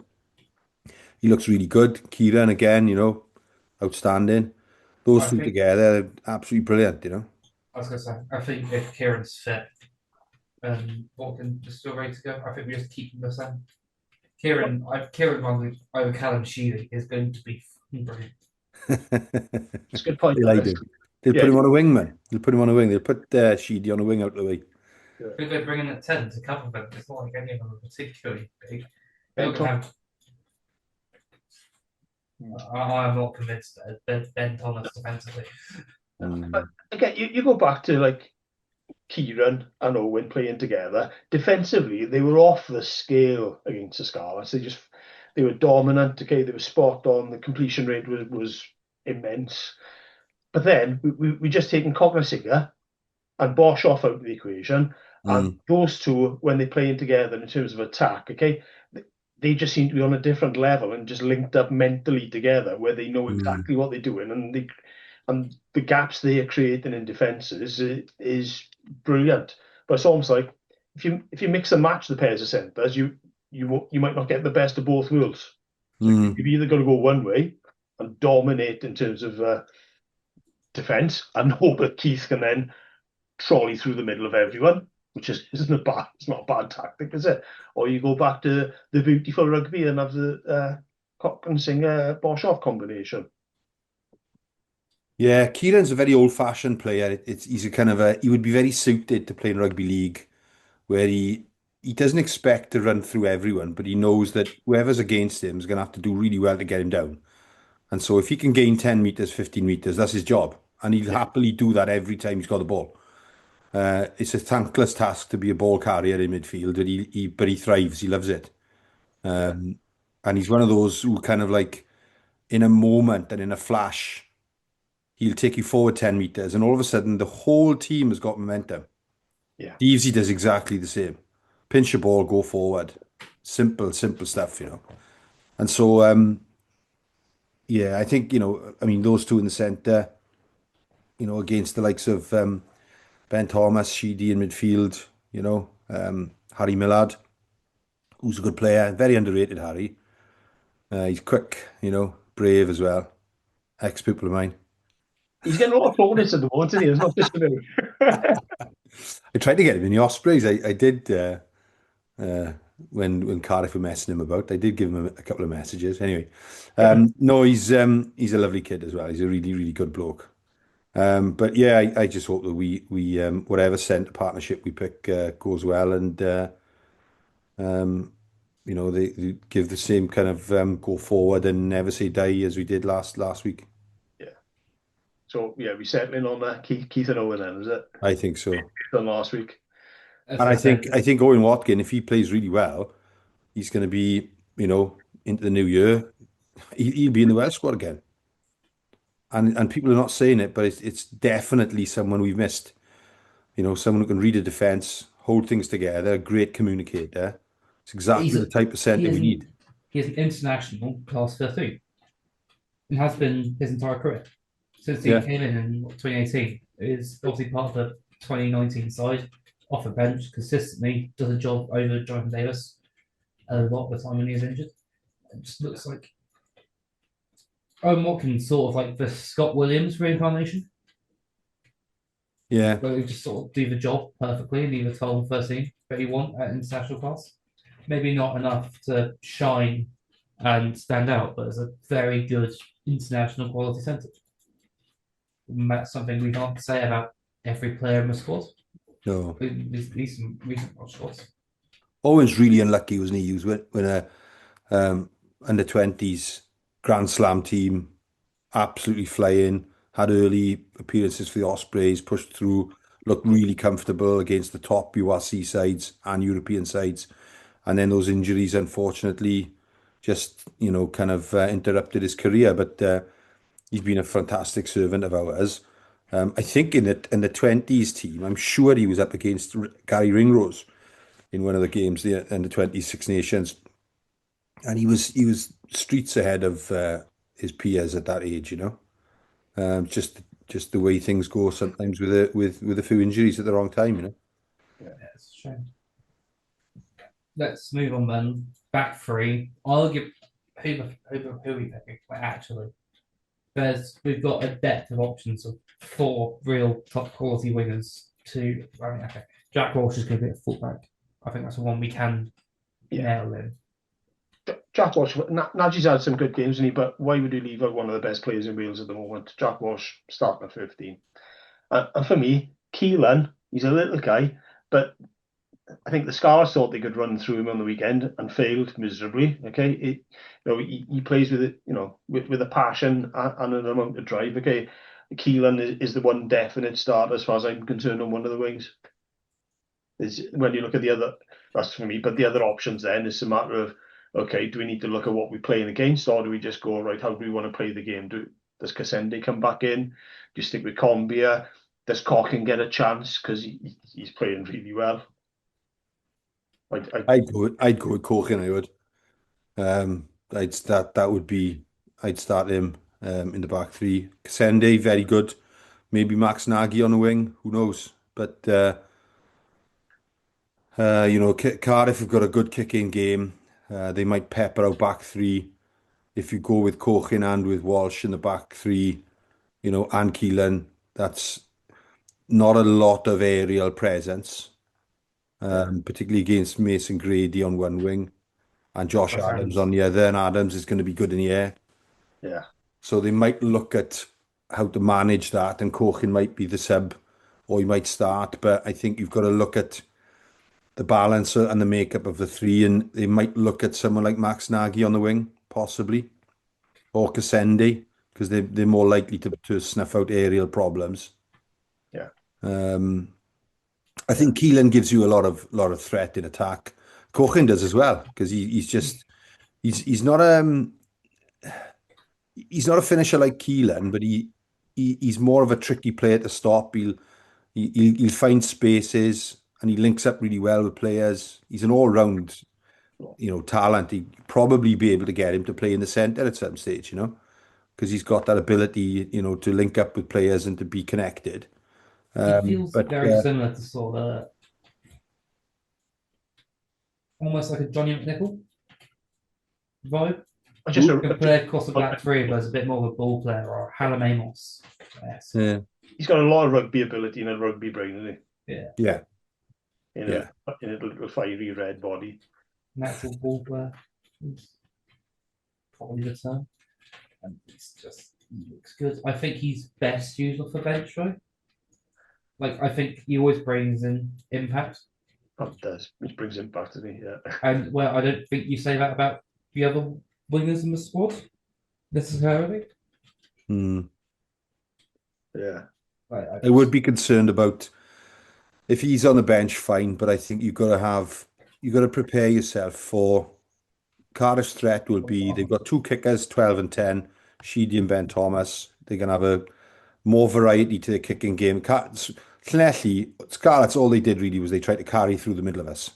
he looks really good. Kieran again, outstanding. Those two together, absolutely brilliant. I was going to say, I think if Kieran's fit and Watkin is still ready to go, I think we just keep him the same. Kieran over Callum Sheedy is going to be brilliant. That's a good point. They'll put him on a wing, man. They'll put him on a wing. They'll put Sheedy on a wing out the way. I think they're bringing at 10 to cover them. It's not like any of them are particularly big. I'm not convinced that they're bent on us defensively. Again, you go back to like Kieran and Owen playing together. Defensively, they were off the scale against the Scarlets. They were dominant. Okay, they were spot on. The completion rate was immense. But then we just taken Cognisinger and Bosch off out of the equation, and those two, when they're playing together in terms of attack, okay, they just seem to be on a different level and just linked up mentally together, where they know exactly what they're doing, and the gaps they are creating in defences is brilliant. But it's almost like if you mix and match the pairs of centres, you might not get the best of both worlds. You've either got to go one way and dominate in terms of defence and hope that Keith can then trolley through the middle of everyone, which isn't a bad. It's not a bad tactic, is it? Or you go back to the beautiful rugby and have the Cognisinger Bosch-off combination. Yeah, Kieran's a very old-fashioned player. He's a kind of he would be very suited to play in rugby league, where he doesn't expect to run through everyone, but he knows that whoever's against him is going to have to do really well to get him down. And so if he can gain 10 meters, 15 meters, that's his job. and he'll happily do that every time he's got the ball. It's a thankless task to be a ball carrier in midfield, but he thrives. He loves it. And he's one of those who kind of like in a moment and in a flash, he'll take you forward 10 meters, and all of a sudden the whole team has got momentum. Yeah. Easy does exactly the same. Pinch the ball, go forward. Simple stuff, you know. And so, yeah, I think, you know, I mean, those two in the centre, you know, against the likes of Ben Thomas, Sheedy in midfield, you know, Harry Millard, who's a good player, very underrated, Harry. He's quick, you know, brave as well. Ex-pupil of mine. He's getting a lot of plaudits at the moment, isn't he? It's not just about. I tried to get him in the Ospreys. I did when Cardiff were messing him about. I did give him a couple of messages. Anyway, no, he's a lovely kid as well. He's a really good bloke. But yeah, I just hope that we whatever centre partnership we pick goes well, and you know, they give the same kind of go forward and never say die as we did last week. Yeah. So yeah, we settling on Keith and Owen then, is it? I think so. Than last week. And I think Owen Watkin, if he plays really well, he's going to be, you know, into the new year, he'll be in the Welsh squad again. And people are not saying it, but it's definitely someone we've missed. You know, someone who can read a defence, hold things together, a great communicator. It's exactly the type of centre we need. He is an international class 13 and has been his entire career. Since he came in 2018, is obviously part of the 2019 side, off the bench consistently, does a job over Jonathan Davis a lot of the time when he is injured. It just looks like Owen Watkins, sort of like the Scott Williams reincarnation. Yeah. Where he just sort of do the job perfectly and either 12 or 13 that you want at international class. Maybe not enough to shine and stand out, but it's a very good international quality centre. And that's something we can't say about every player in the squad. No. These some recent squads. Owen's really unlucky, wasn't he? He was when a under 20s Grand Slam team, absolutely flying, had early appearances for the Ospreys, pushed through, looked really comfortable against the top URC sides and European sides. And then those injuries, unfortunately, just, you know, kind of interrupted his career. But he's been a fantastic servant of ours. I think in the 20s team, I'm sure he was up against Gary Ringrose in one of the games, the under 20s Six Nations, and he was streets ahead of his peers at that age. You know, just the way things go sometimes with a few injuries at the wrong time. You know. Yeah, it's a shame. Let's move on then. Back three. I'll give who we pick actually. We've got a depth of options of 4 real top quality wingers. Okay, Jack Walsh is going to be a fullback. I think that's the one we can nail in. Jack Walsh, Nagi's had some good games, but why would you leave out one of the best players in Wales at the moment? Jack Walsh starting at 15. And for me, Keelan, he's a little guy, but I think the Scars thought they could run through him on the weekend and failed miserably. Okay, he plays with it, with a passion and an amount of drive. Okay, Keelan is the one definite start as far as I'm concerned on one of the wings. When you look at the other, that's for me. But the other options then is a matter of, okay, do we need to look at what we're playing against, or do we just go right? How do we want to play the game? Does Kasende come back in? Do you stick with Combia? Does Cochin get a chance because he's playing really well? I'd go with Cochin. I would. I'd start him in the back three. Kasende, very good. Maybe Max Nagy on the wing. Who knows? But Cardiff have got a good kicking game. They might pepper out back three. If you go with Cochin and with Walsh in the back three, and Keelan, that's not a lot of aerial presence. Particularly against Mason Grady on one wing and Josh Adams on the other, and Adams is going to be good in the air. Yeah. So they might look at how to manage that, and Cochin might be the sub, or he might start, but I think you've got to look at the balance and the makeup of the three, and they might look at someone like Max Nagy on the wing, possibly, or Kasende because they're more likely to snuff out aerial problems. Yeah. I think Keelan gives you a lot of threat in attack. Cohen does as well, because he's not he's not a finisher like Keelan, but he's more of a tricky player to stop. He'll find spaces and he links up really well with players. He's an all-round, talent. He'd probably be able to get him to play in the centre at some stage, because he's got that ability, to link up with players and to be connected. He feels But very similar to sort of almost like a Johnny McNichol vibe. Just You can play across the back three, but as a bit more of a ball player, or Hallam Amos. Yes. yeah, he's got a lot of rugby ability and a rugby brain, isn't Yeah. yeah, he? In a little fiery red body. Natural ball player is probably the term. And it's just he looks good. I think he's best used off the bench, right? Like I think he always brings in impact. That does, which brings impact to me, yeah. And well, I don't think you say that about the other wingers in the squad necessarily. Yeah. I would be concerned about if he's on the bench, fine, but I think you've got to prepare yourself for Cardiff's threat will be they've got two kickers, 12 and 10, Sheedy and Ben Thomas. They're going to have a more variety to their kicking game. Llanelli, Scarlets, all they did really was they tried to carry through the middle of us.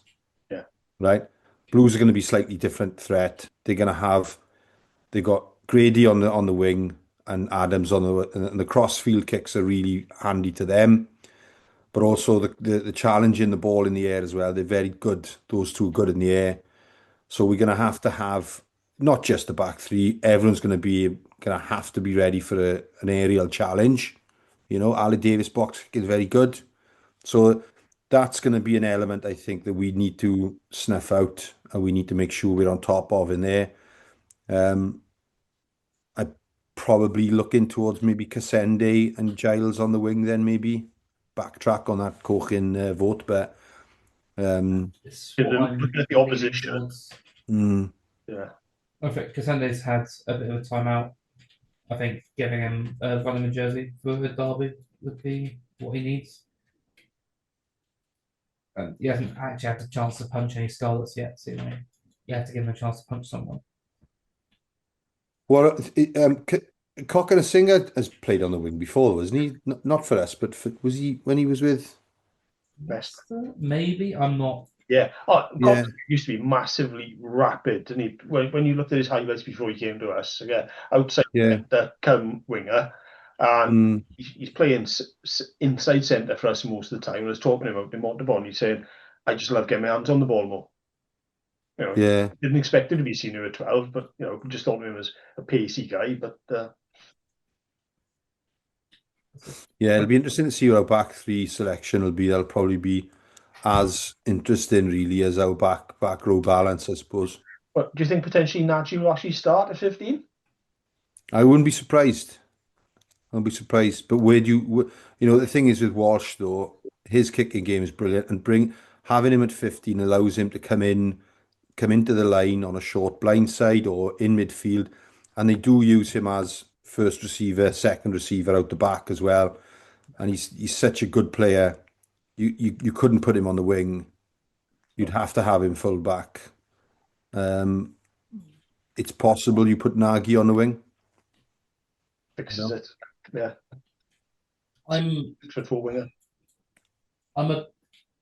Yeah. Right? Blues are going to be slightly different threat. They've got Grady on the wing and Adams on the crossfield kicks are really handy to them. But also the challenge in the ball in the air as well. They're very good. Those two are good in the air. So we're going to have not just the back three. Everyone's going to have to be ready for an aerial challenge. Ali Davis box kick is very good. So that's going to be an element I think that we need to snuff out and we need to make sure we're on top of in there. I'd probably looking towards maybe Cassende and Giles on the wing then maybe. Backtrack on that Cohen vote, but It's what I'm Look at the leaning opposition. towards. Yeah. I think Cassande's had a bit of a timeout. I think giving him a running jersey for the derby would be what he needs. He hasn't actually had the chance to punch any Scarlets yet, so you have to give him a chance to punch someone. Well, Cocker Singer has played on the wing before, wasn't he? Not for us, but was he when he was with Best. Maybe I'm not. Yeah. Yeah. Used to be massively rapid, and when you looked at his highlights before he came to us, again, outside the come winger, and he's playing inside centre for us most of the time. I was talking about him on the ball, he's saying, "I just love getting my hands on the ball more." Didn't expect him to be senior at 12, but just thought of him as a pacey guy. But yeah, it'll be interesting to see what our back three selection will be. That'll probably be as interesting, really, as our back row balance, I suppose. But do you think potentially Nagy will actually start at 15? I wouldn't be surprised. I'll be surprised. But the thing is with Walsh though, his kicking game is brilliant, and having him at 15 allows him to come into the line on a short blind side or in midfield, and they do use him as first receiver, second receiver out the back as well. And he's such a good player. You couldn't put him on the wing. You'd have to have him full back. It's possible you put Nagy on the wing. Fixes it. Yeah. I'm winger. I'm a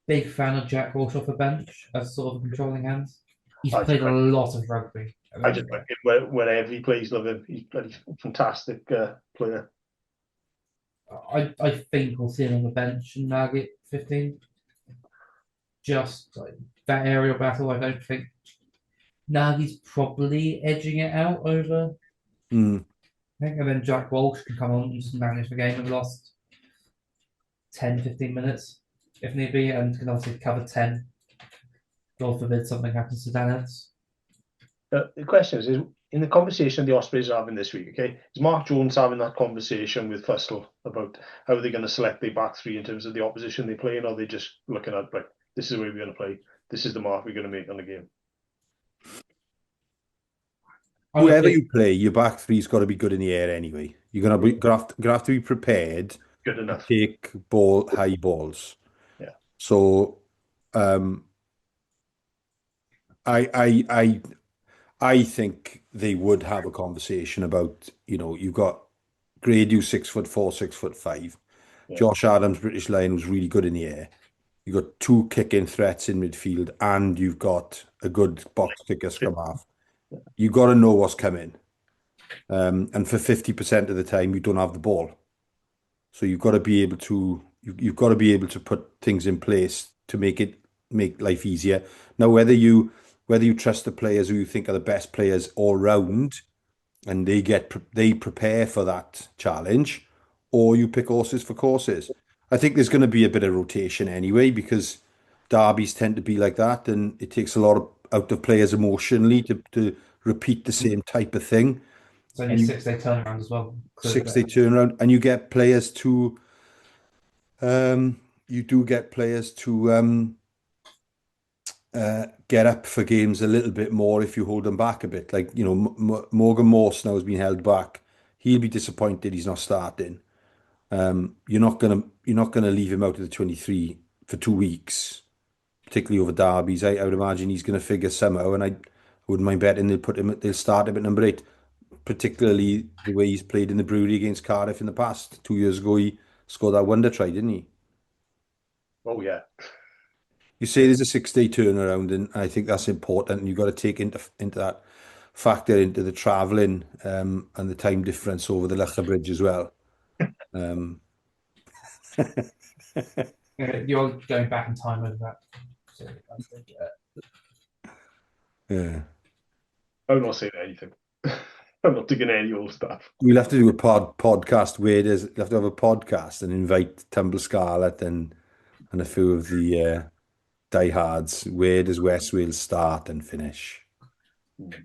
big fan of Jack Walsh off the bench as sort of controlling hands. He's played a lot of rugby. I just like him wherever he plays. Love him. He's a fantastic player. I think we'll see him on the bench in Nugget 15. Just like that aerial battle, I don't think Nagy's probably edging it out over. I think, and then Jack Walsh can come on and just manage the game in the last 10, 15 minutes, if need be, and can obviously cover 10. God forbid something happens to Dan Ents. The question is in the conversation the Ospreys are having this week, okay, is Mark Jones having that conversation with Fussell about how they're going to select their back three in terms of the opposition they play in, or are they just looking at, like, this is the way we're going to play, this is the mark we're going to make on the game? whoever you play, your back three's got to be good in the air anyway. You're gonna have to be prepared Good to enough. take high balls. Yeah. So, um, I I I I think they would have a conversation about, you've got Gradu 6'4", 6'5". Yeah. Josh Adams, British Lion, was really good in the air. You've got two kicking threats in midfield, and you've got a good box kicker scrum half. You've got to know what's coming. And for 50% of the time, you don't have the ball. So you've got to be able to you've got to be able to put things in place to make life easier. Now, whether you trust the players who you think are the best players all round, and they prepare for that challenge, or you pick horses for courses. I think there's going to be a bit of rotation anyway, because derbies tend to be like that, and it takes a lot out of players emotionally to repeat the same type of thing. It's only a 6-day turnaround as well. 6 day turnaround, and you get players to you do get players to get up for games a little bit more if you hold them back a bit. Like, Morgan Morse now has been held back. He'll be disappointed he's not starting. You're not gonna leave him out of the 23 for 2 weeks, particularly over derbies. I would imagine he's gonna figure somehow, and I wouldn't mind betting they'll start him at number 8, particularly the way he's played in the Brewery against Cardiff in the past. 2 years ago, he scored that wonder try, didn't he? Oh yeah. You say there's a 6 day turnaround, and I think that's important. And you've got to take into that factor into the travelling, and the time difference over the Locha Bridge as well. Um, You're going back in time over that. So I think, yeah, I'm not saying anything. I'm not digging any old stuff. we'll have to do a podcast where we'll have to have a podcast and invite Tumble Scarlet and a few of the diehards. Where does West Wales start and finish? If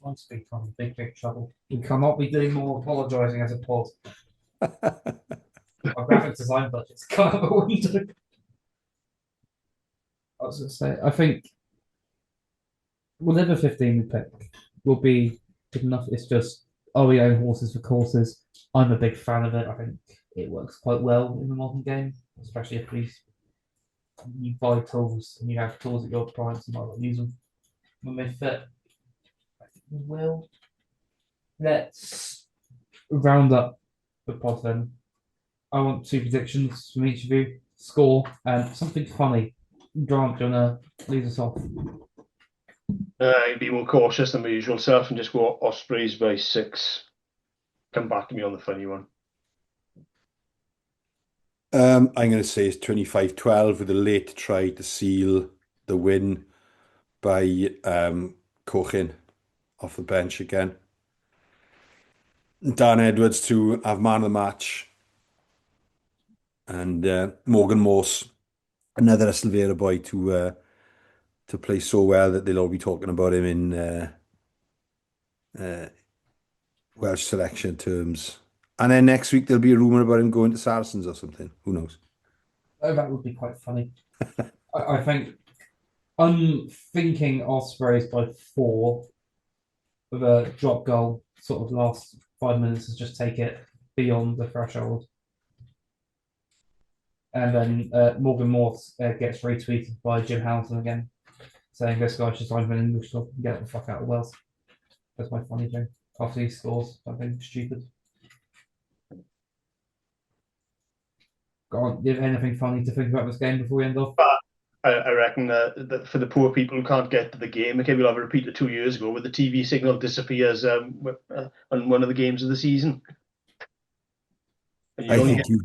I speak on big, big trouble, we cannot be doing more apologising as a pod. Our graphic design budget's come out the window. I was going to say, I think whatever 15 we pick will be good enough. It's just, are we own horses for courses? I'm a big fan of it. I think it works quite well in the modern game, especially if you buy tools and you have tools at your price, you might not use them when they fit. I think we will. Let's round up the pod then. I want 2 predictions from each of you, score, and something funny. Grant, do you want to lead us off? I'd be more cautious than my usual self and just go Ospreys by 6. Come back to me on the funny one. I'm going to say it's 25-12 with a late try to seal the win by Cochin off the bench again. Dan Edwards to have man of the match, and Morgan Morse, another Silvera boy, to play so well that they'll all be talking about him in Welsh selection terms. And then next week there'll be a rumour about him going to Saracens or something. Who knows? Oh, that would be quite funny. I think I'm thinking Ospreys by 4 with a drop goal, sort of last 5 minutes to just take it beyond the threshold. And then Morgan Morse gets retweeted by Jim Hamilton again, saying this guy should sign for an English club and get the fuck out of Wales. That's my funny thing. After he scores something stupid. Go on, do you have anything funny to think about this game before we end off? I reckon that for the poor people who can't get to the game, okay, we'll have a repeat of 2 years ago where the TV signal disappears on one of the games of the season. I think you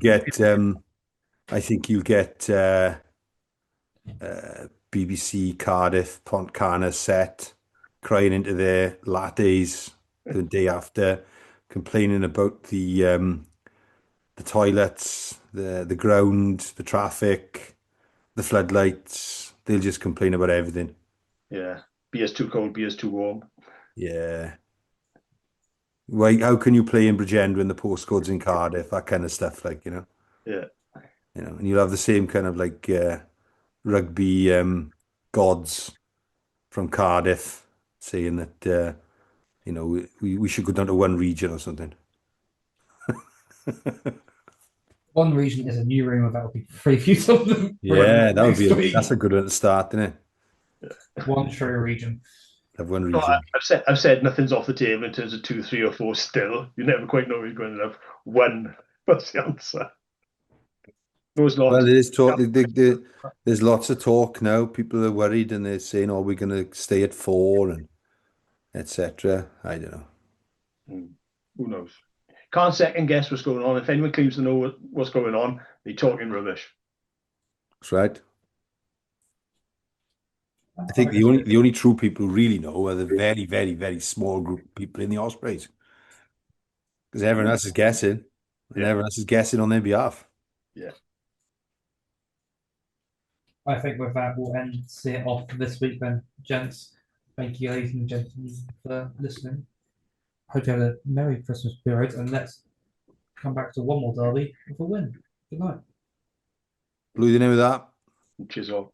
get BBC Cardiff Pontcana set crying into their lattes the day after, complaining about the toilets, the ground, the traffic, the floodlights. They'll just complain about everything. Yeah, beer's too cold, beer's too warm. Yeah. Why? How can you play in Bridgend when the postcode's in Cardiff? That kind of stuff, Yeah. and you'll have the same kind of rugby gods from Cardiff saying that we should go down to one region or something. One region is a new rumor that will be previewed of them. Yeah, that would be week. that's a good one to start, isn't it? One true region. Have one No, region. I've said nothing's off the table in terms of 2, 3, or 4 still. You never quite know where you're going to have one. That's the answer. There's lots. Well, there's talk. There's lots of talk now. People are worried and they're saying, "Oh, we're going to stay at 4 and etc." I don't know. Who knows? Can't second guess what's going on. If anyone claims to know what's going on, they're talking rubbish. That's right. I think the only true people who really know are the very, very, very small group of people in the Ospreys. Because everyone else is guessing, and everyone else is guessing on their behalf. Yeah. I think with that, we'll end it off this week then, gents. Thank you, ladies and gentlemen, for listening. Hope you had a Merry Christmas period, and let's come back to one more derby with a win. Good night. Blew the name of that. Cheers all.